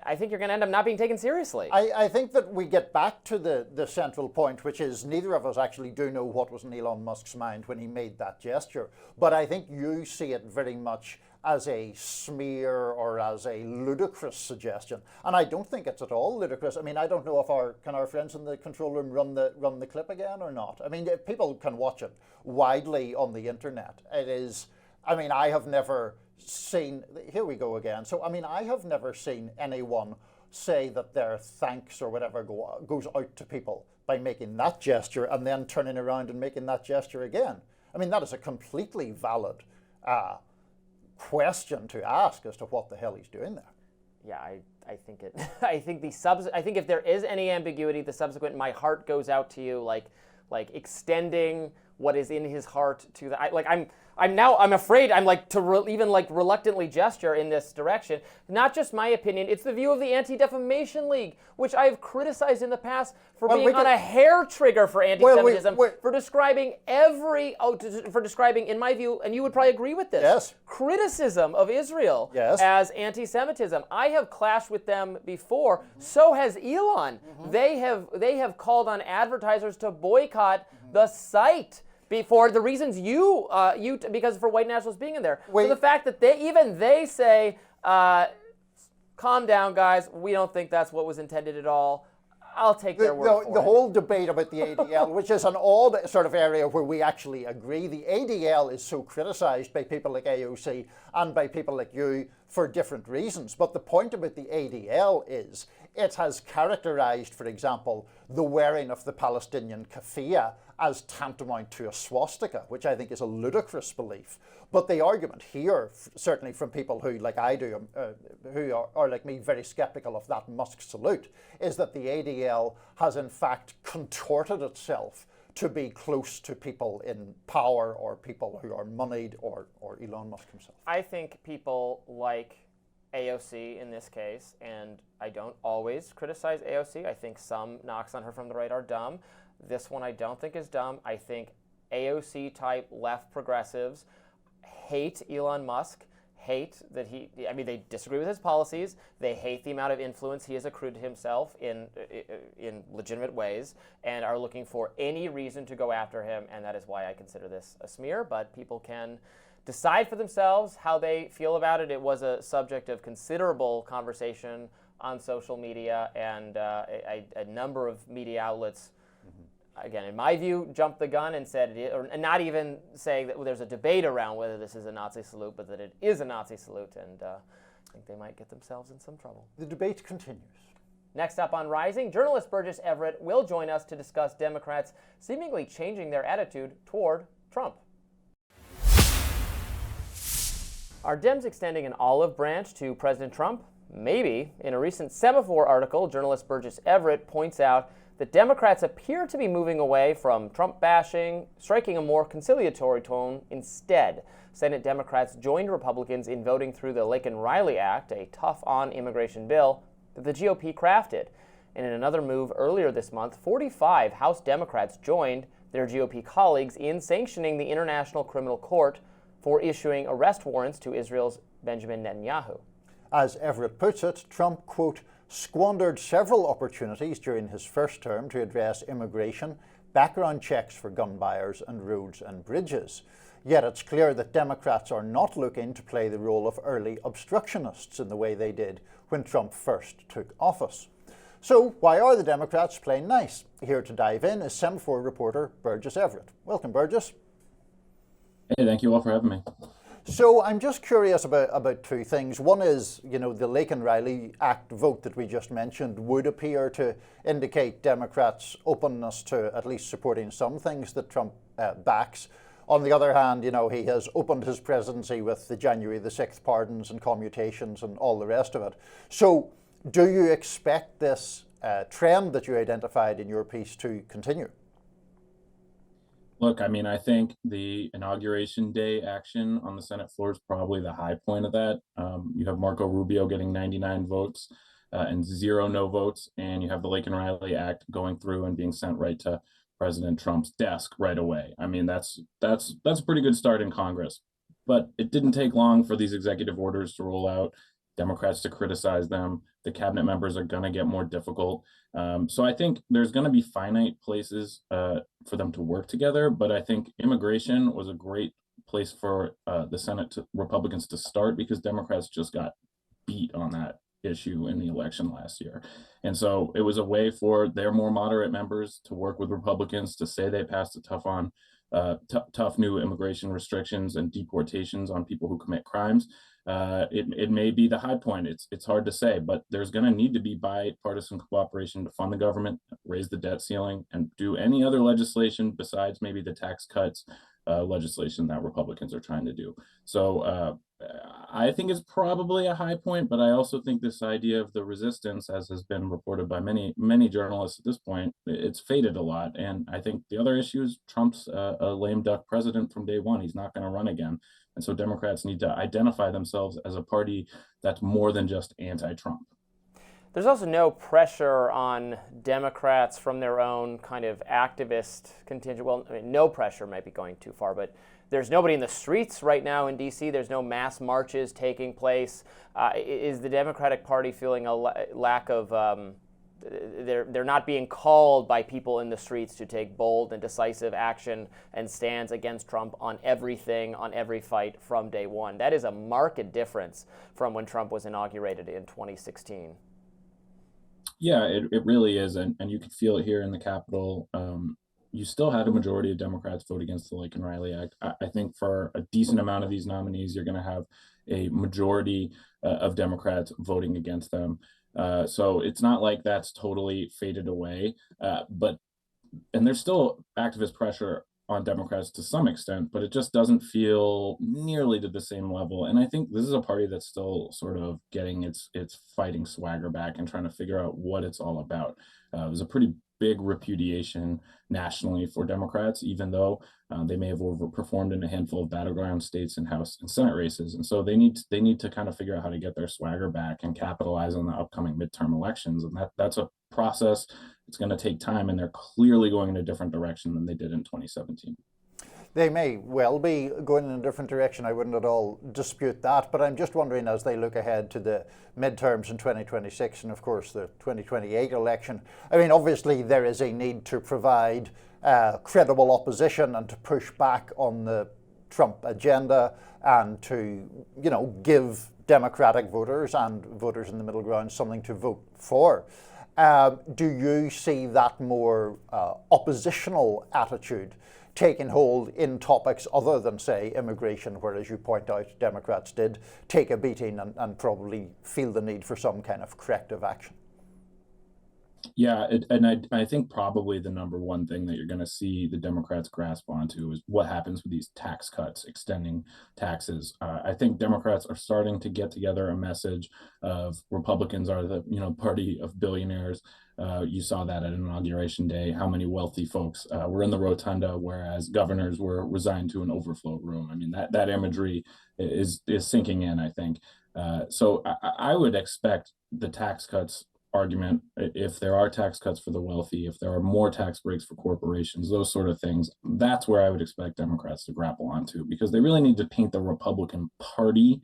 I think you're going to end up not being taken seriously. I think that we get back to the central point, which is neither of us actually do know what was in Elon Musk's mind when he made that gesture. But I think you see it very much as a smear or as a ludicrous suggestion. And I don't think it's at all ludicrous. I mean, I don't know if our friends in the control room run the clip again or not. I mean, people can watch it widely on the internet. It is, I mean, I have never seen, here we go again. So, I mean, I have never seen anyone say that their thanks or whatever goes out to people by making that gesture and then turning around and making that gesture again. I mean, that is a completely valid question to ask as to what the hell he's doing there. Yeah, I think it. I think I think if there is any ambiguity, the subsequent "my heart goes out to you," like extending what is in his heart to the. I'm afraid I'm like to even reluctantly gesture in this direction. Not just my opinion; it's the view of the Anti-Defamation League, which I have criticized in the past for being on a hair trigger for anti-Semitism, for describing for describing, in my view, and you would probably agree with this. Yes. Criticism of Israel as anti-Semitism. I have clashed with them before. Mm-hmm. So has Elon. Mm-hmm. They have called on advertisers to boycott the site. For the reasons because for white nationalists being in there. So the fact that they say, calm down, guys, we don't think that's what was intended at all. I'll take their word for it. The whole debate about the ADL, which is an odd sort of area where we actually agree. The ADL is so criticized by people like AOC and by people like you for different reasons. But the point about the ADL is it has characterized, for example, the wearing of the Palestinian keffiyeh as tantamount to a swastika, which I think is a ludicrous belief. But the argument here, certainly from people who, like I do, who are like me, very skeptical of that Musk salute, is that the ADL has in fact contorted itself to be close to people in power or people who are moneyed or Elon Musk himself. I think people like AOC in this case, and I don't always criticize AOC. I think some knocks on her from the right are dumb. This one I don't think is dumb. I think AOC-type left progressives hate Elon Musk, hate that they disagree with his policies. They hate the amount of influence he has accrued to himself in legitimate ways and are looking for any reason to go after him, and that is why I consider this a smear, but people can decide for themselves how they feel about it. It was a subject of considerable conversation on social media, and a number of media outlets, again, in my view, jumped the gun and said, or not even saying that there's a debate around whether this is a Nazi salute, but that it is a Nazi salute, and I think they might get themselves in some trouble. The debate continues. Next up on Rising, journalist Burgess Everett will join us to discuss Democrats seemingly changing their attitude toward Trump. Are Dems extending an olive branch to President Trump? Maybe. In a recent Semafor article, journalist Burgess Everett points out that Democrats appear to be moving away from Trump bashing, striking a more conciliatory tone instead. Senate Democrats joined Republicans in voting through the Laken-Riley Act, a tough-on immigration bill that the GOP crafted. And in another move earlier this month, 45 House Democrats joined their GOP colleagues in sanctioning the International Criminal Court for issuing arrest warrants to Israel's Benjamin Netanyahu. As Everett puts it, Trump, quote, squandered several opportunities during his first term to address immigration, background checks for gun buyers, and roads and bridges. Yet it's clear that Democrats are not looking to play the role of early obstructionists in the way they did when Trump first took office. So why are the Democrats playing nice? Here to dive in is Semafor reporter Burgess Everett. Welcome, Burgess. Hey, thank you all for having me. So I'm just curious about two things. One is, the Laken-Riley Act vote that we just mentioned would appear to indicate Democrats' openness to at least supporting some things that Trump backs. On the other hand, he has opened his presidency with the January the 6th pardons and commutations and all the rest of it. So do you expect this trend that you identified in your piece to continue? Look, I mean, I think the Inauguration Day action on the Senate floor is probably the high point of that. You have Marco Rubio getting 99 votes and 0 no votes, and you have the Laken-Riley Act going through and being sent right to President Trump's desk right away. I mean, that's a pretty good start in Congress. But it didn't take long for these executive orders to roll out, Democrats to criticize them. The cabinet members are going to get more difficult. So I think there's going to be finite places for them to work together. But I think immigration was a great place for the Senate Republicans to start, because Democrats just got beat on that issue in the election last year. And so it was a way for their more moderate members to work with Republicans to say they passed a tough new immigration restrictions and deportations on people who commit crimes. It may be the high point. It's hard to say, but there's going to need to be bipartisan cooperation to fund the government, raise the debt ceiling, and do any other legislation besides maybe the tax cuts legislation that Republicans are trying to do. So I think it's probably a high point, but I also think this idea of the resistance, as has been reported by many journalists at this point, it's faded a lot. And I think the other issue is Trump's a lame duck president from day one. He's not going to run again. And so Democrats need to identify themselves as a party that's more than just anti-Trump. There's also no pressure on Democrats from their own kind of activist contingent. Well, I mean, no pressure might be going too far, but there's nobody in the streets right now in D.C. There's no mass marches taking place. Is the Democratic Party feeling a lack of, they're not being called by people in the streets to take bold and decisive action and stands against Trump on everything, on every fight from day one? That is a marked difference from when Trump was inaugurated in 2016. Yeah, it really is. And you can feel it here in the Capitol. You still had a majority of Democrats vote against the Laken-Riley Act. I think for a decent amount of these nominees, you're going to have a majority of Democrats voting against them. So it's not like that's totally faded away. And there's still activist pressure on Democrats to some extent, but it just doesn't feel nearly to the same level. And I think this is a party that's still sort of getting its fighting swagger back and trying to figure out what it's all about. It was a pretty big repudiation nationally for Democrats, even though they may have overperformed in a handful of battleground states and House and Senate races. And so they need to kind of figure out how to get their swagger back and capitalize on the upcoming midterm elections. And that's a process. It's going to take time, and they're clearly going in a different direction than they did in 2017. They may well be going in a different direction. I wouldn't at all dispute that. But I'm just wondering, as they look ahead to the midterms in 2026 and, of course, the 2028 election, I mean, obviously there is a need to provide credible opposition and to push back on the Trump agenda and to, give Democratic voters and voters in the middle ground something to vote for. Do you see that more oppositional attitude taking hold in topics other than, say, immigration, where, as you point out, Democrats did take a beating and probably feel the need for some kind of corrective action? Yeah, I think probably the number one thing that you're going to see the Democrats grasp onto is what happens with these tax cuts, extending taxes. I think Democrats are starting to get together a message of Republicans are the party of billionaires. You saw that at Inauguration Day, how many wealthy folks were in the rotunda, whereas governors were resigned to an overflow room. I mean, that imagery is sinking in, I think. So I would expect the tax cuts argument, if there are tax cuts for the wealthy, if there are more tax breaks for corporations, those sort of things, that's where I would expect Democrats to grapple onto, because they really need to paint the Republican Party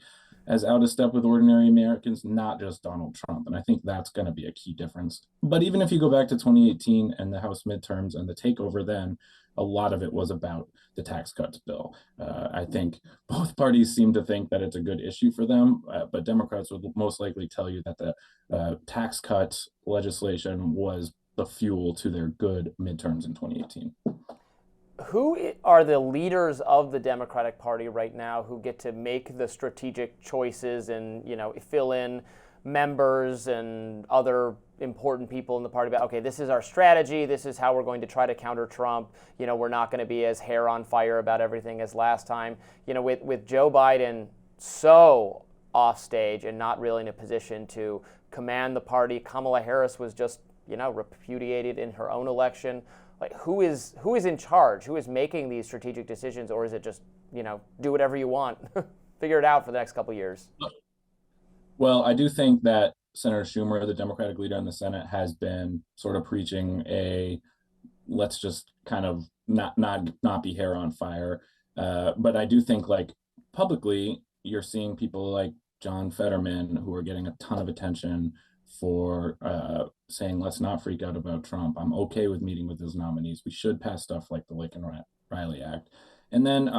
as out of step with ordinary Americans, not just Donald Trump. And I think that's going to be a key difference. But even if you go back to 2018 and the House midterms and the takeover then, a lot of it was about the tax cuts bill. I think both parties seem to think that it's a good issue for them, but Democrats would most likely tell you that the tax cuts legislation was the fuel to their good midterms in 2018. Who are the leaders of the Democratic Party right now who get to make the strategic choices and, fill in members and other important people in the party about, okay, this is our strategy, this is how we're going to try to counter Trump, we're not going to be as hair on fire about everything as last time. With Joe Biden so off stage and not really in a position to command the party, Kamala Harris was just, repudiated in her own election. Like, who is in charge? Who is making these strategic decisions, or is it just, do whatever you want, figure it out for the next couple of years? Well, I do think that Senator Schumer, the Democratic leader in the Senate, has been sort of preaching let's just kind of not be hair on fire. But I do think, like, publicly, you're seeing people like John Fetterman who are getting a ton of attention for saying, let's not freak out about Trump. I'm okay with meeting with his nominees. We should pass stuff like the Lincoln-Riley Act. And then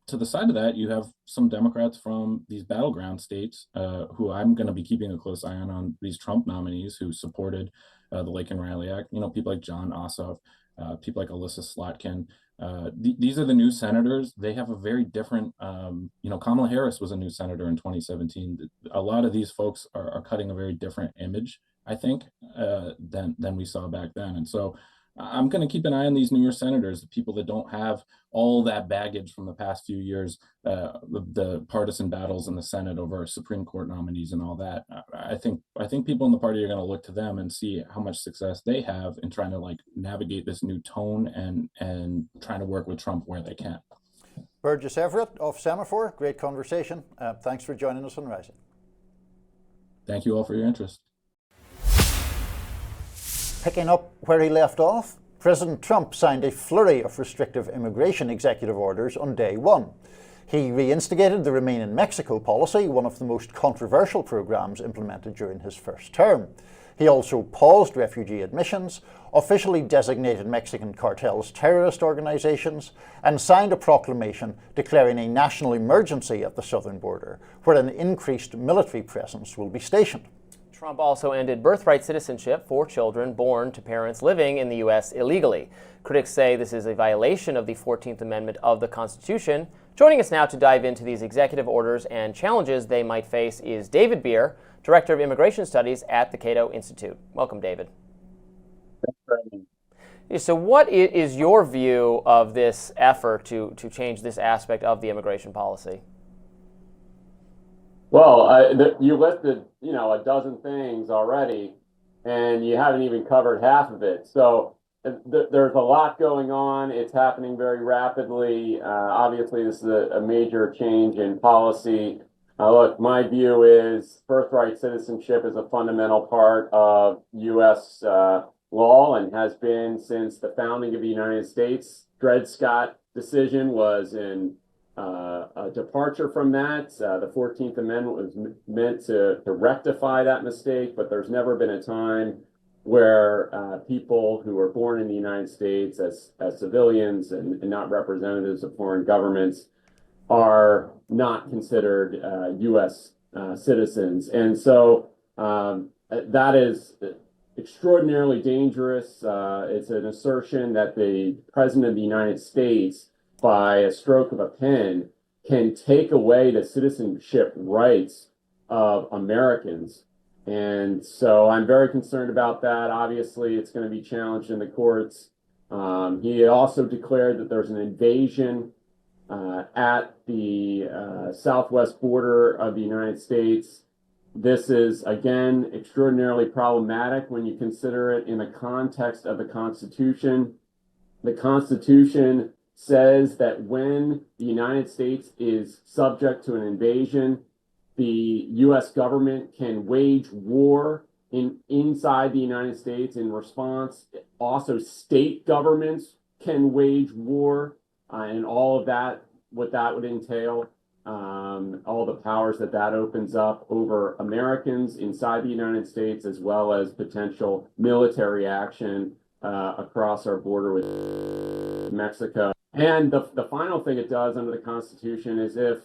to the side of that, you have some Democrats from these battleground states who I'm going to be keeping a close eye on these Trump nominees who supported the Lincoln-Riley Act. People like Jon Ossoff, people like Alyssa Slotkin. These are the new senators. They have a very different, Kamala Harris was a new senator in 2017. A lot of these folks are cutting a very different image, I think, than we saw back then. And so I'm going to keep an eye on these newer senators, the people that don't have all that baggage from the past few years, the partisan battles in the Senate over Supreme Court nominees and all that. I think people in the party are going to look to them and see how much success they have in trying to navigate this new tone and trying to work with Trump where they can. Burgess Everett of Semafor, great conversation. Thanks for joining us on Rising. Thank you all for your interest. Picking up where he left off, President Trump signed a flurry of restrictive immigration executive orders on day one. He reinstigated the Remain in Mexico policy, one of the most controversial programs implemented during his first term. He also paused refugee admissions, officially designated Mexican cartels terrorist organizations, and signed a proclamation declaring a national emergency at the southern border, where an increased military presence will be stationed. Trump also ended birthright citizenship for children born to parents living in the U.S. illegally. Critics say this is a violation of the 14th Amendment of the Constitution. Joining us now to dive into these executive orders and challenges they might face is David Bier, Director of Immigration Studies at the CATO Institute. Welcome, David. Thanks for having me. So what is your view of this effort to change this aspect of the immigration policy? Well, you listed, a dozen things already, and you haven't even covered half of it. So there's a lot going on. It's happening very rapidly. Obviously, this is a major change in policy. Look, my view is birthright citizenship is a fundamental part of U.S. Law and has been since the founding of the United States. Dred Scott decision was a departure from that. The 14th Amendment was meant to rectify that mistake, but there's never been a time where people who were born in the United States as civilians and not representatives of foreign governments are not considered U.S. citizens. And so that is extraordinarily dangerous. It's an assertion that the President of the United States, by a stroke of a pen, can take away the citizenship rights of Americans. And so I'm very concerned about that. Obviously, it's going to be challenged in the courts. He also declared that there's an invasion at the southwest border of the United States. This is, again, extraordinarily problematic when you consider it in the context of the Constitution. The Constitution says that when the United States is subject to an invasion, the U.S. government can wage war inside the United States in response. Also, state governments can wage war and all of that, what that would entail. all the powers that that opens up over Americans inside the United States, as well as potential military action across our border with Mexico. And the final thing it does under the Constitution is if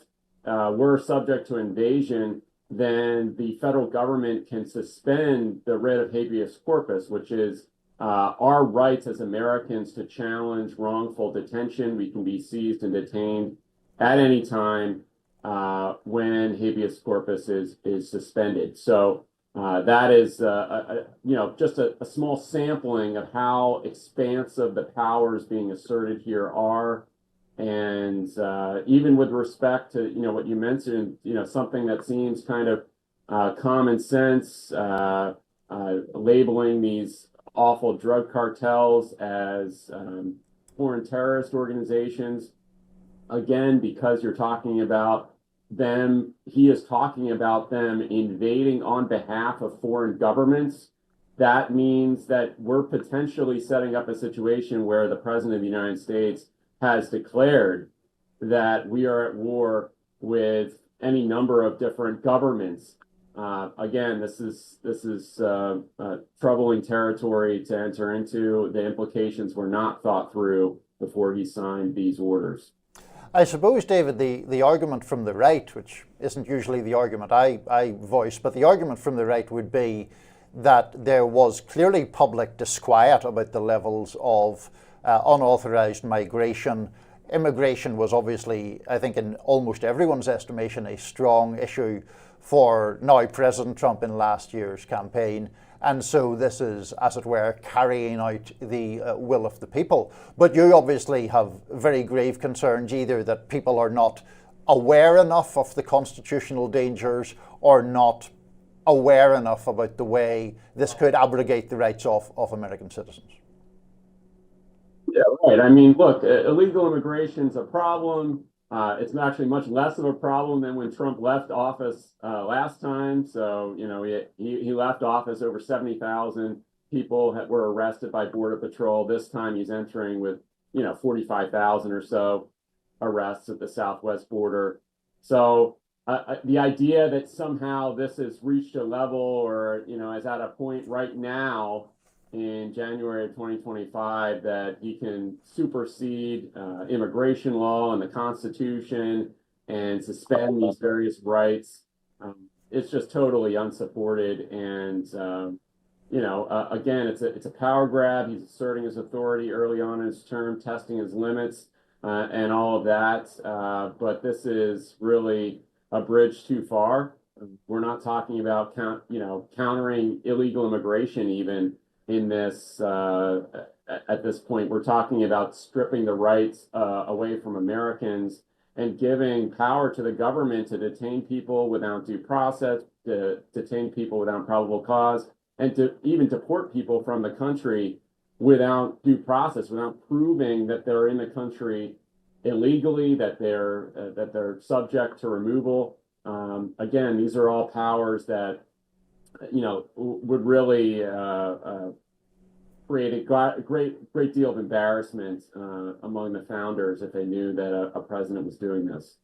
we're subject to invasion, then the federal government can suspend the writ of habeas corpus, which is our rights as Americans to challenge wrongful detention. We can be seized and detained at any time when habeas corpus is suspended. So that is, just a small sampling of how expansive the powers being asserted here are. And even with respect to, what you mentioned, something that seems kind of common sense, labeling these awful drug cartels as foreign terrorist organizations. Again, because you're talking about them, he is talking about them invading on behalf of foreign governments. That means that we're potentially setting up a situation where the President of the United States has declared that we are at war with any number of different governments. Again, this is troubling territory to enter into. The implications were not thought through before he signed these orders. I suppose, David, the argument from the right, which isn't usually the argument I voice, but the argument from the right would be that there was clearly public disquiet about the levels of unauthorized migration. Immigration was obviously, I think, in almost everyone's estimation, a strong issue for now President Trump in last year's campaign. And so this is, as it were, carrying out the will of the people. But you obviously have very grave concerns, either that people are not aware enough of the constitutional dangers or not aware enough about the way this could abrogate the rights of American citizens. Yeah, right. I mean, look, illegal immigration is a problem. It's actually much less of a problem than when Trump left office last time. So, he left office, over 70,000 people were arrested by Border Patrol. This time he's entering with, 45,000 or so arrests at the southwest border. So the idea that somehow this has reached a level or, is at a point right now in January of 2025 that he can supersede immigration law and the Constitution and suspend these various rights. It's just totally unsupported. And, again, it's a power grab. He's asserting his authority early on in his term, testing his limits and all of that. But this is really a bridge too far. We're not talking about countering illegal immigration even in this at this point. We're talking about stripping the rights away from Americans and giving power to the government to detain people without due process, to detain people without probable cause, and to even deport people from the country without due process, without proving that they're in the country illegally, that they're subject to removal. Again, these are all powers that would really create a great deal of embarrassment among the founders if they knew that a president was doing this.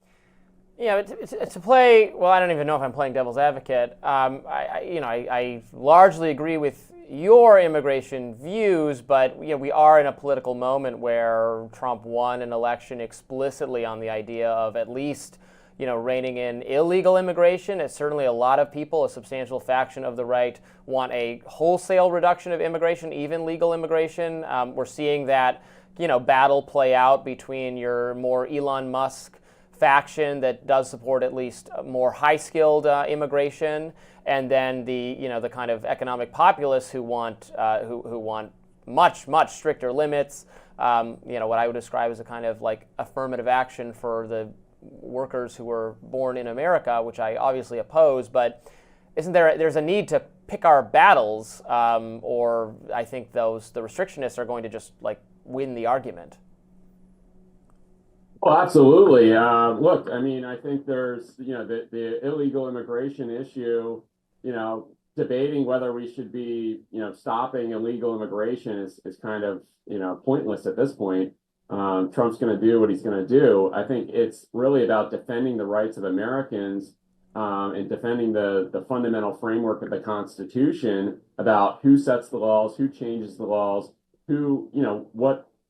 Yeah, to play, well, I don't even know if I'm playing devil's advocate. I largely agree with your immigration views, but we are in a political moment where Trump won an election explicitly on the idea of at least reining in illegal immigration. It's certainly a lot of people, a substantial faction of the right, want a wholesale reduction of immigration, even legal immigration. We're seeing that, battle play out between your more Elon Musk faction that does support at least more high-skilled immigration, and then the kind of economic populists who want much stricter limits. What I would describe as a kind of like affirmative action for the workers who were born in America, which I obviously oppose, but there's a need to pick our battles, or I think the restrictionists are going to just win the argument. Well, absolutely. Look, I mean, I think there's, the illegal immigration issue, debating whether we should be, stopping illegal immigration is kind of, pointless at this point. Trump's going to do what he's going to do. I think it's really about defending the rights of Americans and defending the fundamental framework of the Constitution about who sets the laws, who changes the laws,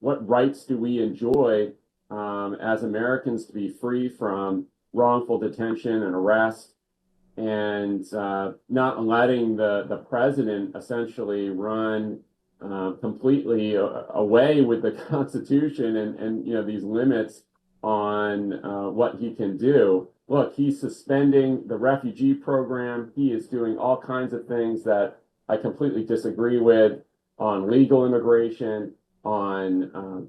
what rights do we enjoy as Americans to be free from wrongful detention and arrest, and not letting the president essentially run completely away with the Constitution and these limits on what he can do. Look, he's suspending the refugee program. He is doing all kinds of things that I completely disagree with on legal immigration, on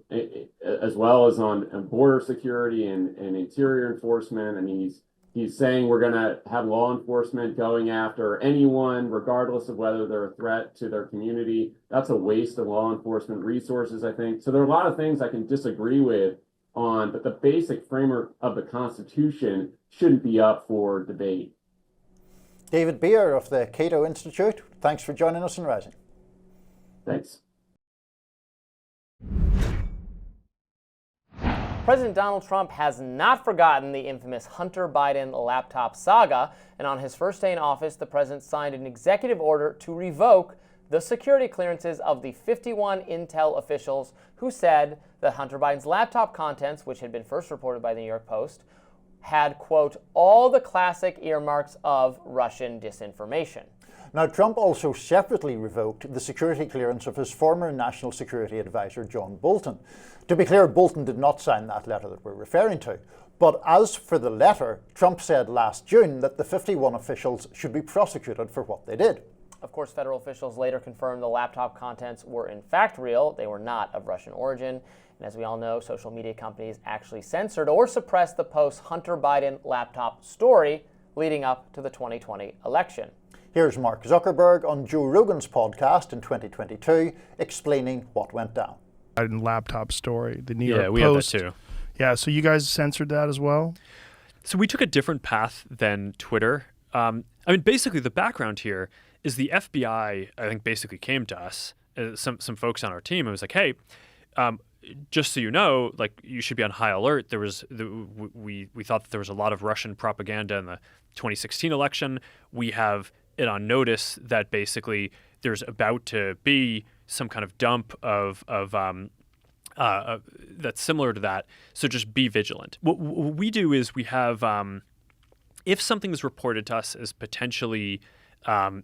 as well as on border security and interior enforcement. I mean, he's saying we're going to have law enforcement going after anyone, regardless of whether they're a threat to their community. That's a waste of law enforcement resources, I think. So there are a lot of things I can disagree with on, but the basic framework of the Constitution shouldn't be up for debate. David Bier of the CATO Institute, thanks for joining us in Rising. Thanks. President Donald Trump has not forgotten the infamous Hunter Biden laptop saga, and on his first day in office, the president signed an executive order to revoke the security clearances of the 51 Intel officials who said that Hunter Biden's laptop contents, which had been first reported by the New York Post, had, quote, all the classic earmarks of Russian disinformation. Now, Trump also separately revoked the security clearance of his former National Security Advisor, John Bolton. To be clear, Bolton did not sign that letter that we're referring to. But as for the letter, Trump said last June that the 51 officials should be prosecuted for what they did. Of course, federal officials later confirmed the laptop contents were in fact real. They were not of Russian origin. And as we all know, social media companies actually censored or suppressed the Post's Hunter Biden laptop story leading up to the 2020 election. Here's Mark Zuckerberg on Joe Rogan's podcast in 2022 explaining what went down. Laptop story, the New York Post. Yeah, we have that too. Yeah, so you guys censored that as well? So we took a different path than Twitter. I mean, basically the background here is the FBI, I think, basically came to us, some folks on our team, and was like, hey, just so you know, like, you should be on high alert. There was we thought that there was a lot of Russian propaganda in the 2016 election. We have it on notice that basically there's about to be some kind of dump of that's similar to that. So just be vigilant. What we do is we have, if something is reported to us as potentially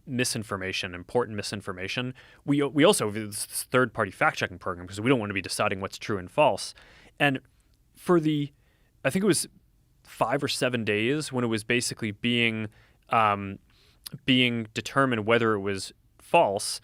misinformation, important misinformation, we also have this third-party fact-checking program because we don't want to be deciding what's true and false. And for I think it was 5 or 7 days when it was basically being determined whether it was false,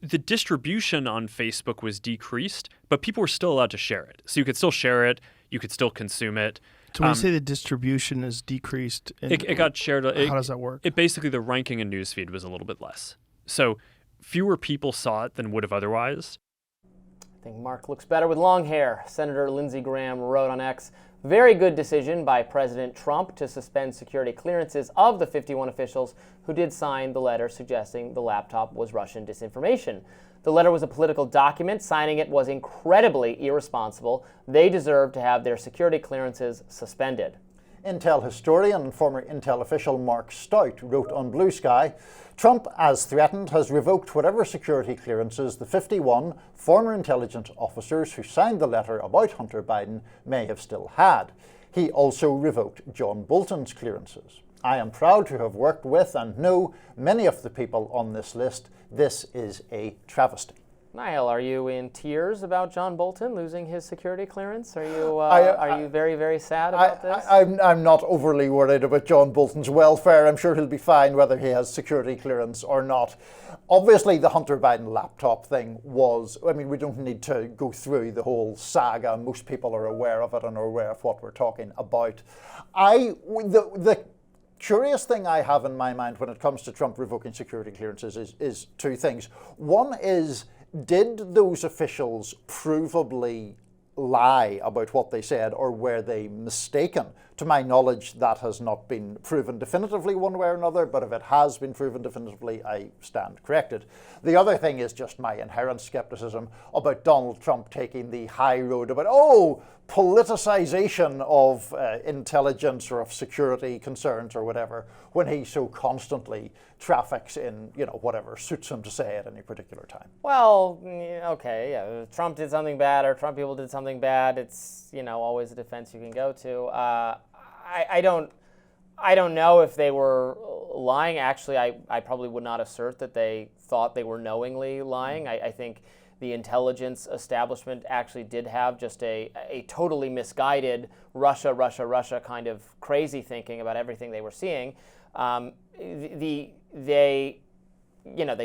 the distribution on Facebook was decreased, but people were still allowed to share it. So you could still share it, you could still consume it. So when you say the distribution is decreased, it got shared. How does that work? It basically, the ranking in newsfeed was a little bit less. So fewer people saw it than would have otherwise. I think Mark looks better with long hair. Senator Lindsey Graham wrote on X, very good decision by President Trump to suspend security clearances of the 51 officials who did sign the letter suggesting the laptop was Russian disinformation. The letter was a political document. Signing it was incredibly irresponsible. They deserve to have their security clearances suspended. Intel historian and former Intel official Mark Stout wrote on Blue Sky, Trump, as threatened, has revoked whatever security clearances the 51 former intelligence officers who signed the letter about Hunter Biden may have still had. He also revoked John Bolton's clearances. I am proud to have worked with and know many of the people on this list. This is a travesty. Niall, are you in tears about John Bolton losing his security clearance? Are you very, very sad about this? I'm not overly worried about John Bolton's welfare. I'm sure he'll be fine whether he has security clearance or not. Obviously, the Hunter Biden laptop thing was, I mean, we don't need to go through the whole saga. Most people are aware of it and are aware of what we're talking about. The curious thing I have in my mind when it comes to Trump revoking security clearances is two things. One is, did those officials provably lie about what they said, or were they mistaken To my knowledge, that has not been proven definitively one way or another, but if it has been proven definitively, I stand corrected. The other thing is just my inherent skepticism about Donald Trump taking the high road about, politicization of intelligence or of security concerns or whatever, when he so constantly traffics in, whatever suits him to say at any particular time. Well, okay, yeah. If Trump did something bad or Trump people did something bad, it's, always a defense you can go to. I don't know if they were lying. Actually, I probably would not assert that they thought they were knowingly lying. I think the intelligence establishment actually did have just a totally misguided Russia kind of crazy thinking about everything they were seeing. They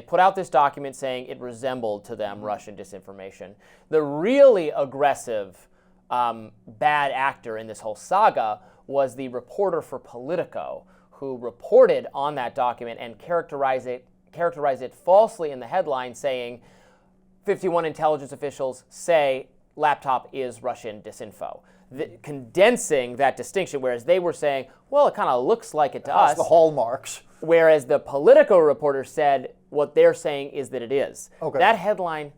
put out this document saying it resembled to them Russian disinformation. The really aggressive bad actor in this whole saga was the reporter for Politico, who reported on that document and characterized it falsely in the headline, saying 51 intelligence officials say laptop is Russian disinfo, condensing that distinction, whereas they were saying, well, it kind of looks like it to us. That's the hallmarks. Whereas the Politico reporter said what they're saying is that it is. Okay. That headline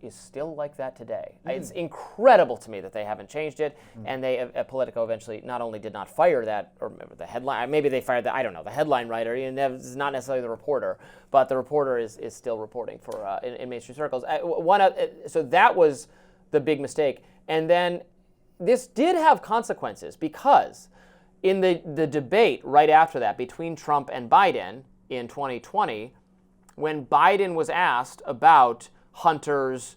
is still like that today. It's incredible to me that they haven't changed it, and they at Politico eventually not only did not fire that, or the headline, maybe they fired I don't know, the headline writer, it's not necessarily the reporter, but the reporter is still reporting for in mainstream circles. So that was the big mistake. And then this did have consequences, because in the debate right after that between Trump and Biden in 2020, when Biden was asked about Hunter's,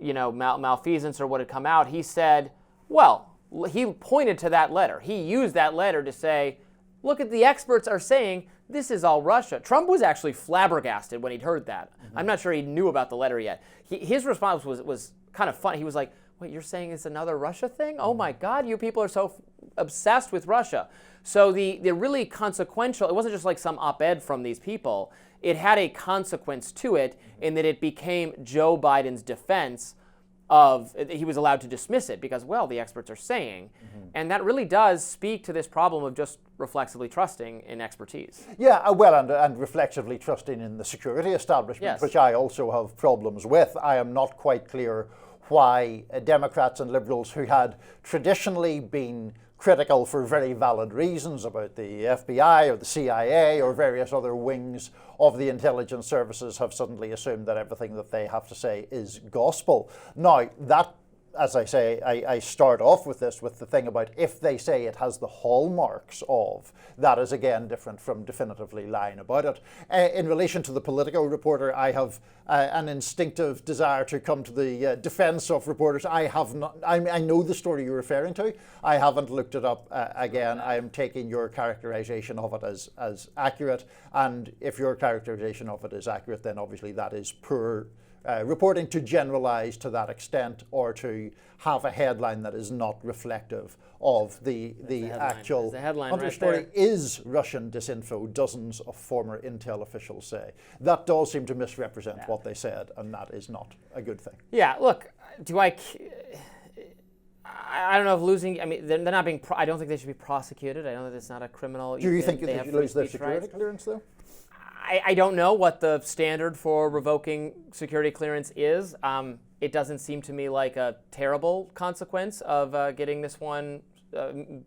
malfeasance or what had come out, he said, well, he pointed to that letter. He used that letter to say, look, at the experts are saying this is all Russia. Trump was actually flabbergasted when he'd heard that. I'm not sure he knew about the letter yet. His response was kind of funny. He was like, wait, you're saying it's another Russia thing? Oh my God, you people are so obsessed with Russia. So the really consequential, it wasn't just like some op-ed from these people. It had a consequence to it in that it became Joe Biden's defense of, he was allowed to dismiss it because, well, the experts are saying. And that really does speak to this problem of just reflexively trusting in expertise. Yeah, well, and reflexively trusting in the security establishment, Yes. which I also have problems with. I am not quite clear why Democrats and liberals who had traditionally been critical for very valid reasons about the FBI or the CIA or various other wings of the intelligence services have suddenly assumed that everything that they have to say is gospel. Now, that, as I say, I start off with this, with the thing about if they say it has the hallmarks of, that is again different from definitively lying about it. In relation to the Politico reporter, I have an instinctive desire to come to the defense of reporters. I know the story you're referring to. I haven't looked it up again. I am taking your characterization of it as accurate. And if your characterization of it is accurate, then obviously that is poor reporting to generalize to that extent, or to have a headline that is not reflective of the actual understory. Right, is Russian disinfo, dozens of former intel officials say. That does seem to misrepresent what they said, and that is not a good thing. Yeah, look, I don't know if losing, they're not being, I don't think they should be prosecuted. I know that it's not a criminal. Do you think they should lose their security clearance, though? I don't know what the standard for revoking security clearance is. It doesn't seem to me like a terrible consequence of getting this one,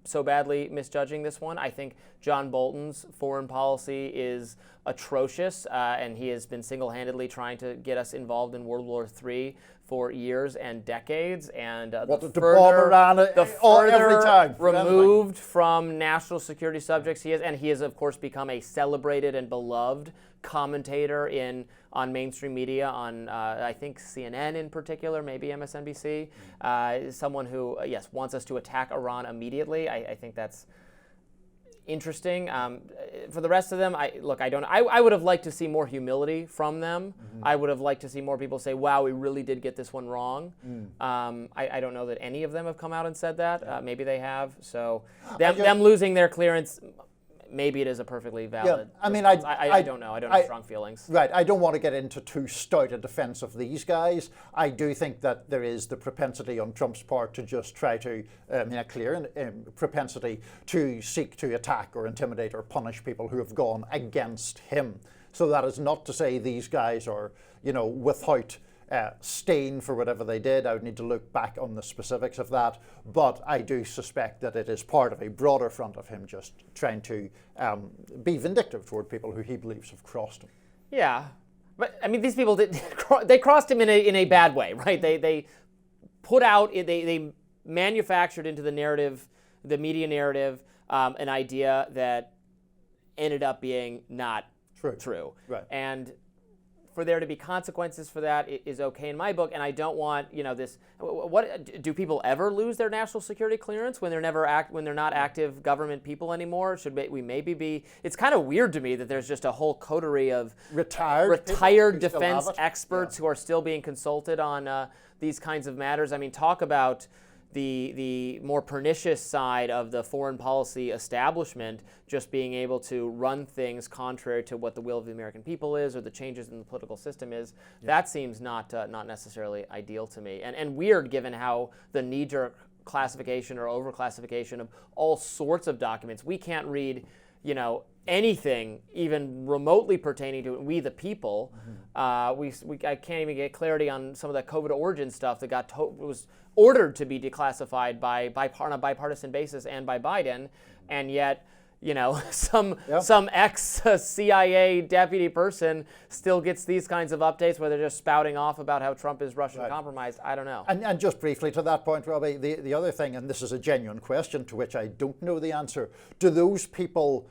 so badly misjudging this one. I think John Bolton's foreign policy is atrocious, and he has been single-handedly trying to get us involved in World War III for years and decades, and the further removed from national security subjects he is, and he has of course become a celebrated and beloved commentator on mainstream media, on I think CNN in particular, maybe MSNBC. Someone who wants us to attack Iran immediately. I think that's interesting. For the rest of them, I would have liked to see more humility from them. I would have liked to see more people say, wow, we really did get this one wrong. I don't know that any of them have come out and said that. Maybe they have. So them losing their clearance maybe it is a perfectly valid. Yeah, I mean, response. I don't know. I don't have strong feelings. Right. I don't want to get into too stout a defense of these guys. I do think that there is the propensity on Trump's part to just try to, a clear propensity to seek to attack or intimidate or punish people who have gone against him. So that is not to say these guys are, without stain for whatever they did. I would need to look back on the specifics of that, but I do suspect that it is part of a broader front of him just trying to be vindictive toward people who he believes have crossed him. Yeah, but I mean, these people they crossed him in a bad way, right? They put out they manufactured into the narrative, the media narrative, an idea that ended up being not true. Right. And for there to be consequences for that is okay in my book, and I don't want this. What do people ever lose their national security clearance when they're not active government people anymore? Should we maybe be? It's kind of weird to me that there's just a whole coterie of retired defense experts who are still being consulted on these kinds of matters. I mean, talk about the more pernicious side of the foreign policy establishment just being able to run things contrary to what the will of the American people is or the changes in the political system is. Yeah. That seems not necessarily ideal to me, and weird given how the knee-jerk classification or overclassification of all sorts of documents. We can't read, anything even remotely pertaining to we the people. Mm-hmm. I can't even get clarity on some of the COVID origin stuff that was ordered to be declassified on a bipartisan basis and by Biden, and yet some ex-CIA deputy person still gets these kinds of updates where they're just spouting off about how Trump is Russian compromised. I don't know. And just briefly to that point, Robby, the other thing, and this is a genuine question to which I don't know the answer, do those people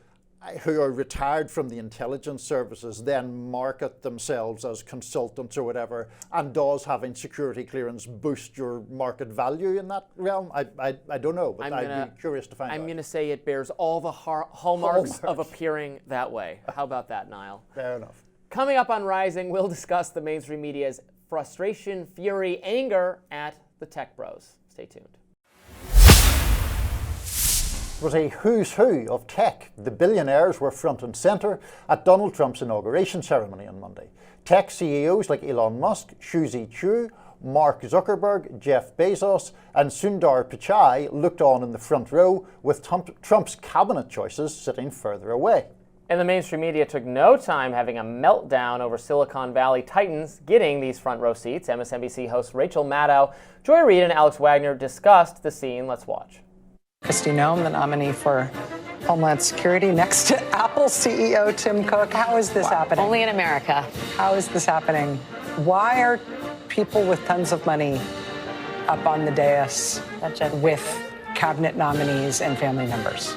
who are retired from the intelligence services then market themselves as consultants or whatever, and does having security clearance boost your market value in that realm? I don't know, but I'd be curious to find out. I'm going to say it bears all the hallmarks of appearing that way. How about that, Niall? Fair enough. Coming up on Rising, we'll discuss the mainstream media's frustration, fury, anger at the tech bros. Stay tuned. It was a who's who of tech. The billionaires were front and center at Donald Trump's inauguration ceremony on Monday. Tech CEOs like Elon Musk, Xu Chu, Mark Zuckerberg, Jeff Bezos, and Sundar Pichai looked on in the front row, with Trump's cabinet choices sitting further away. And the mainstream media took no time having a meltdown over Silicon Valley titans getting these front row seats. MSNBC hosts Rachel Maddow, Joy Reid, and Alex Wagner discussed the scene. Let's watch. Kristi Noem, the nominee for Homeland Security, next to Apple CEO Tim Cook. How is this happening? Only in America. How is this happening? Why are people with tons of money up on the dais with cabinet nominees and family members?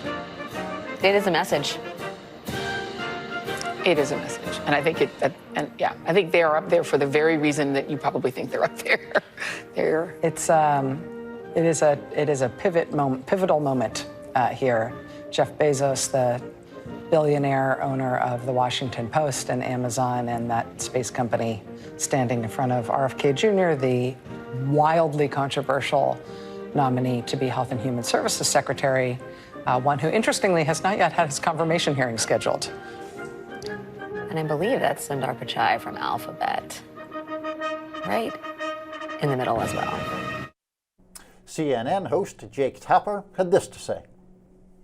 It is a message. It is a message, and I think I think they are up there for the very reason that you probably think they're up there. It is a pivotal moment here. Jeff Bezos, the billionaire owner of the Washington Post and Amazon and that space company, standing in front of RFK Jr., the wildly controversial nominee to be Health and Human Services Secretary, one who, interestingly, has not yet had his confirmation hearing scheduled. And I believe that's Sundar Pichai from Alphabet. Right in the middle as well. CNN host Jake Tapper had this to say.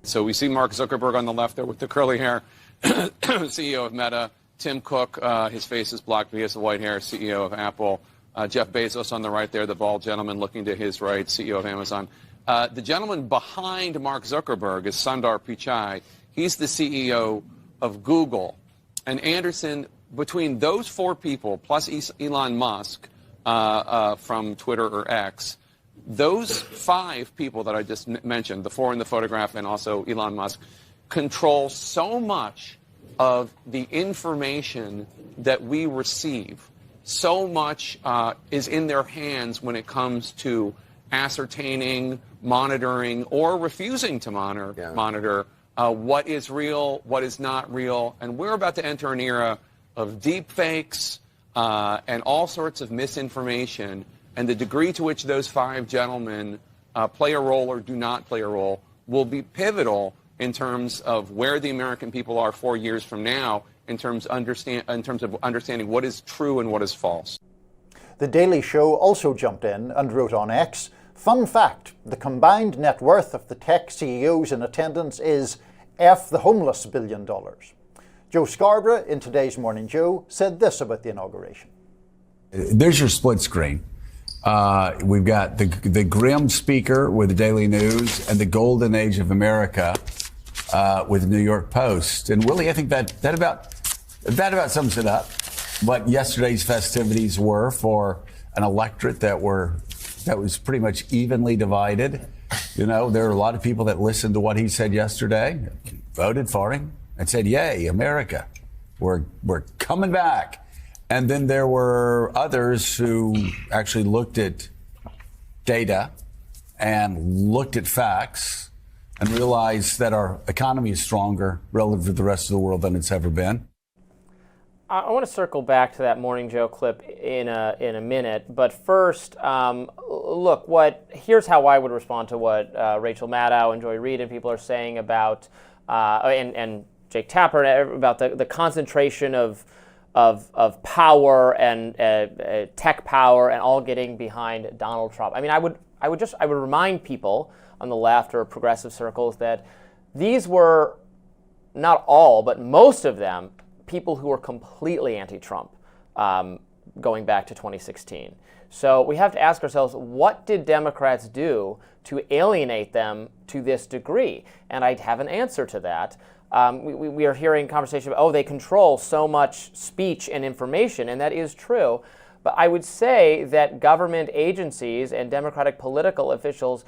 So we see Mark Zuckerberg on the left there with the curly hair, CEO of Meta. Tim Cook, his face is blocked, but he has the white hair, CEO of Apple. Jeff Bezos on the right there, the bald gentleman looking to his right, CEO of Amazon. The gentleman behind Mark Zuckerberg is Sundar Pichai. He's the CEO of Google. And Anderson, between those four people, plus Elon Musk from Twitter or X, those five people that I just mentioned, the four in the photograph and also Elon Musk, control so much of the information that we receive. So much is in their hands when it comes to ascertaining, monitoring, or refusing to monitor what is real, what is not real. And we're about to enter an era of deep fakes and all sorts of misinformation. And the degree to which those five gentlemen play a role or do not play a role will be pivotal in terms of where the American people are 4 years from now, in terms of understanding what is true and what is false. The Daily Show also jumped in and wrote on X, "Fun fact, the combined net worth of the tech CEOs in attendance is F the homeless $1 billion." Joe Scarborough, in today's Morning Joe, said this about the inauguration. There's your split screen. We've got the grim speaker with the Daily News and the golden age of America with the New York Post. And Willie, I think that about sums it up. What yesterday's festivities were for an electorate that was pretty much evenly divided. You know, there are a lot of people that listened to what he said yesterday, voted for him, and said, "Yay, America, we're coming back." And then there were others who actually looked at data and looked at facts and realized that our economy is stronger relative to the rest of the world than it's ever been. I want to circle back to that Morning Joe clip in a minute, but first, look, here's how I would respond to what Rachel Maddow and Joy Reid and people are saying about, and Jake Tapper, about the concentration of power and tech power and all getting behind Donald Trump. I mean, I would remind people on the left or progressive circles that these were not all, but most of them, people who were completely anti-Trump going back to 2016. So we have to ask ourselves, what did Democrats do to alienate them to this degree? And I have an answer to that. We are hearing conversation about, they control so much speech and information, and that is true. But I would say that government agencies and Democratic political officials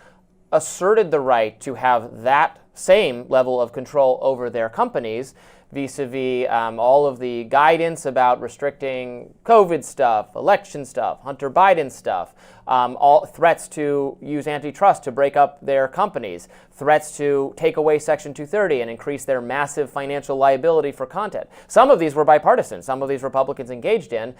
asserted the right to have that same level of control over their companies, vis-a-vis all of the guidance about restricting COVID stuff, election stuff, Hunter Biden stuff, all threats to use antitrust to break up their companies, threats to take away Section 230 and increase their massive financial liability for content. Some of these were bipartisan. Some of these Republicans engaged in.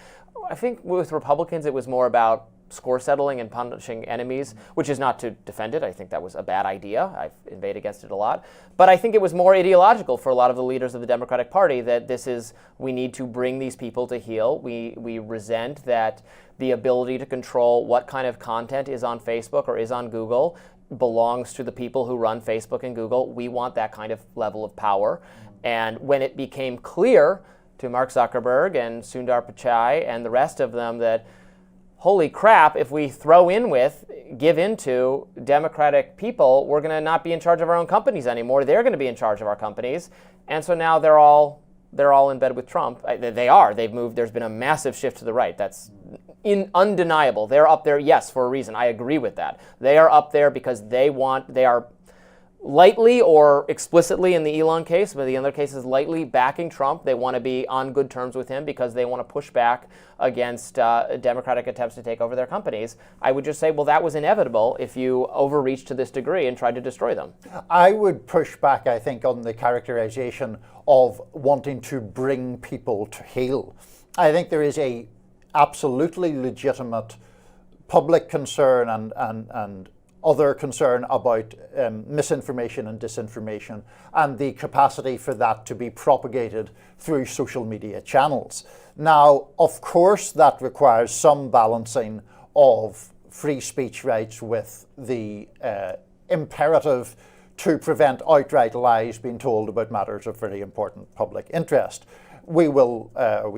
I think with Republicans it was more about score settling and punishing enemies, which is not to defend it. I think that was a bad idea. I've inveighed against it a lot. But I think it was more ideological for a lot of the leaders of the Democratic Party that we need to bring these people to heel. We resent that the ability to control what kind of content is on Facebook or is on Google belongs to the people who run Facebook and Google. We want that kind of level of power. And when it became clear to Mark Zuckerberg and Sundar Pichai and the rest of them that, holy crap, if we give into Democratic people, we're going to not be in charge of our own companies anymore. They're going to be in charge of our companies. And so now they're all in bed with Trump. They are. They've moved. There's been a massive shift to the right. That's undeniable. They're up there, yes, for a reason. I agree with that. They are up there because they are lightly or explicitly in the Elon case, but the other cases lightly backing Trump. They want to be on good terms with him because they want to push back against Democratic attempts to take over their companies. I would just say, well, that was inevitable if you overreached to this degree and tried to destroy them. I would push back, I think, on the characterization of wanting to bring people to heel. I think there is a absolutely legitimate public concern and other concern about misinformation and disinformation and the capacity for that to be propagated through social media channels. Now, of course, that requires some balancing of free speech rights with the imperative to prevent outright lies being told about matters of very important public interest. We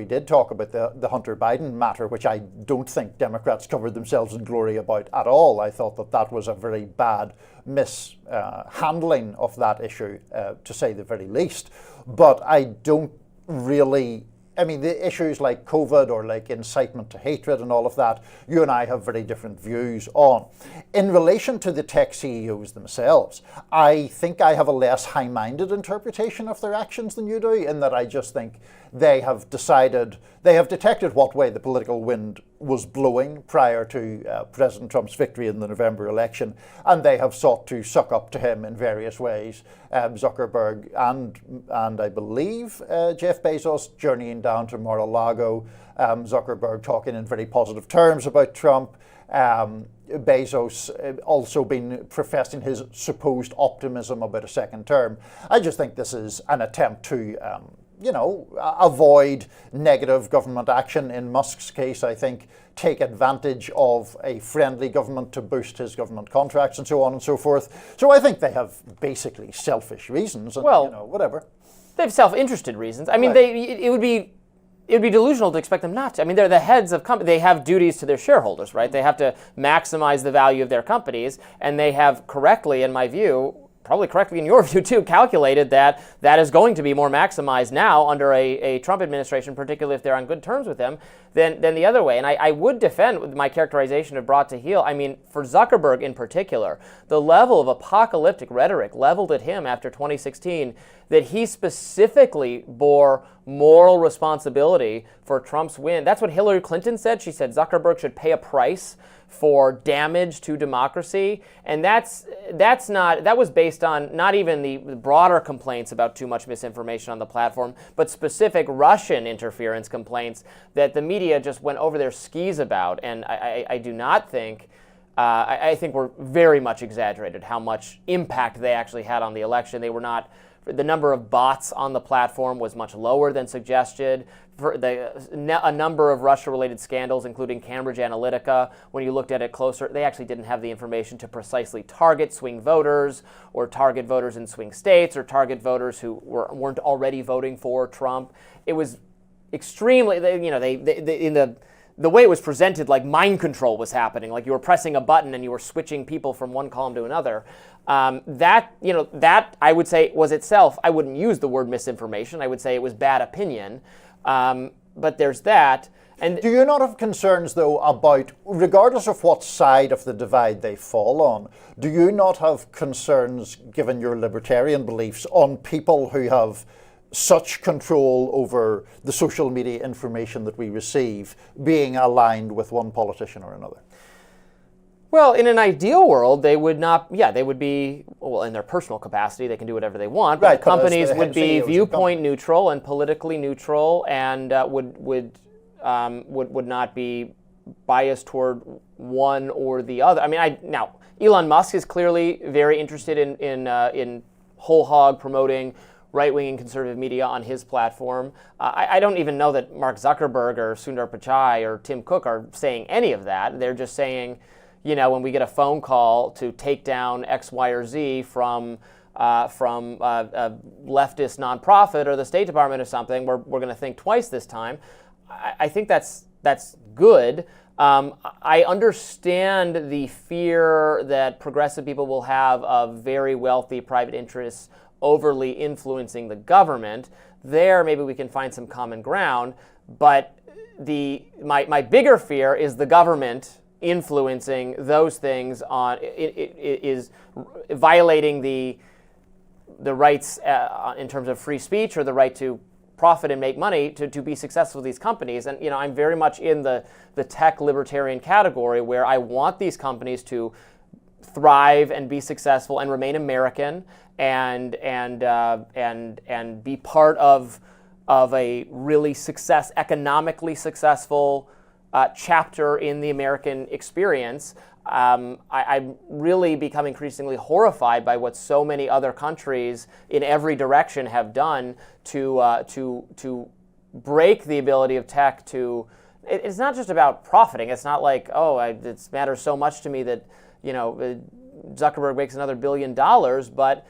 did talk about the Hunter Biden matter, which I don't think Democrats covered themselves in glory about at all. I thought that was a very bad mishandling of that issue, to say the very least. But I don't really, the issues like COVID or like incitement to hatred and all of that, you and I have very different views on. In relation to the tech CEOs themselves, I think I have a less high-minded interpretation of their actions than you do, in that I just think they have detected what way the political wind was blowing prior to President Trump's victory in the November election, and they have sought to suck up to him in various ways. Zuckerberg and I believe Jeff Bezos journeying down to Mar-a-Lago, Zuckerberg talking in very positive terms about Trump, Bezos also been professing his supposed optimism about a second term. I just think this is an attempt to avoid negative government action. In Musk's case, I think, take advantage of a friendly government to boost his government contracts and so on and so forth. So I think they have basically selfish reasons and, whatever. They have self-interested reasons. I mean, it would be delusional to expect them not to. I mean, they're the heads of companies. They have duties to their shareholders, right? They have to maximize the value of their companies, and they have correctly, in my view, probably correctly in your view too, calculated that that is going to be more maximized now under a Trump administration, particularly if they're on good terms with him, than the other way. And I would defend my characterization of brought to heel. I mean, for Zuckerberg in particular, the level of apocalyptic rhetoric leveled at him after 2016, that he specifically bore moral responsibility for Trump's win. That's what Hillary Clinton said. She said Zuckerberg should pay a price for damage to democracy, and that was based on not even the broader complaints about too much misinformation on the platform, but specific Russian interference complaints that the media just went over their skis about. And I do not think, I think we're very much exaggerated how much impact they actually had on the election. They were not. The number of bots on the platform was much lower than suggested. A number of Russia-related scandals, including Cambridge Analytica, when you looked at it closer, they actually didn't have the information to precisely target swing voters or target voters in swing states or target voters who weren't already voting for Trump. It was extremely, the way it was presented, like mind control was happening, like you were pressing a button and you were switching people from one column to another. That I would say was itself, I wouldn't use the word misinformation. I would say it was bad opinion. But there's that. And do you not have concerns, though, about, regardless of what side of the divide they fall on, do you not have concerns, given your libertarian beliefs, on people who have such control over the social media information that we receive being aligned with one politician or another? Well, in an ideal world, they would not, they would be, well, in their personal capacity, they can do whatever they want, but companies would be viewpoint neutral and politically neutral and would not be biased toward one or the other. I mean, now, Elon Musk is clearly very interested in whole hog promoting right-wing and conservative media on his platform. I don't even know that Mark Zuckerberg or Sundar Pichai or Tim Cook are saying any of that. They're just saying, when we get a phone call to take down X, Y, or Z from a leftist nonprofit or the State Department or something, we're going to think twice this time. I think that's good. I understand the fear that progressive people will have of very wealthy private interests overly influencing the government. There, maybe we can find some common ground. But my bigger fear is the government influencing those things is violating the rights in terms of free speech or the right to profit and make money to be successful with these companies. And I'm very much in the tech libertarian category where I want these companies to thrive and be successful and remain American and be part of a really economically successful chapter in the American experience. I really become increasingly horrified by what so many other countries in every direction have done to break the ability of tech to. It's not just about profiting. It's not like, it matters so much to me that Zuckerberg makes another $1 billion, but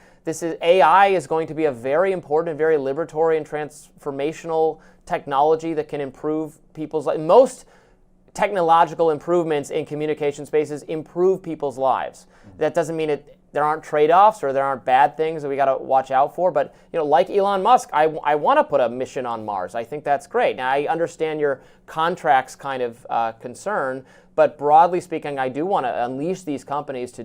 AI is going to be a very important and very liberatory and transformational technology that can improve people's lives. Most technological improvements in communication spaces improve people's lives. That doesn't mean there aren't trade-offs or there aren't bad things that we got to watch out for. But like Elon Musk, I want to put a mission on Mars. I think that's great. Now I understand your contracts kind of concern, but broadly speaking, I do want to unleash these companies to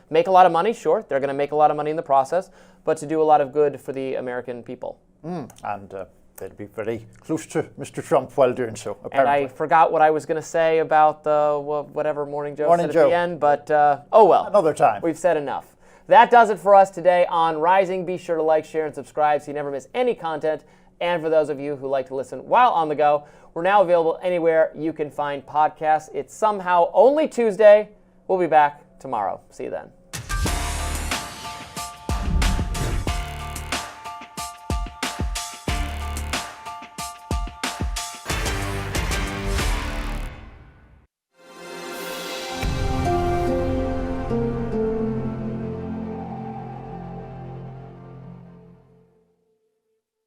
make a lot of money. Sure, they're going to make a lot of money in the process, but to do a lot of good for the American people. And they'd be very close to Mr. Trump while doing so, apparently. And I forgot what I was going to say about the whatever Morning Joe said at the end, but oh well. Another time. We've said enough. That does it for us today on Rising. Be sure to like, share, and subscribe so you never miss any content. And for those of you who like to listen while on the go, We're now available anywhere you can find podcasts. It's somehow only Tuesday. We'll be back tomorrow. See you then.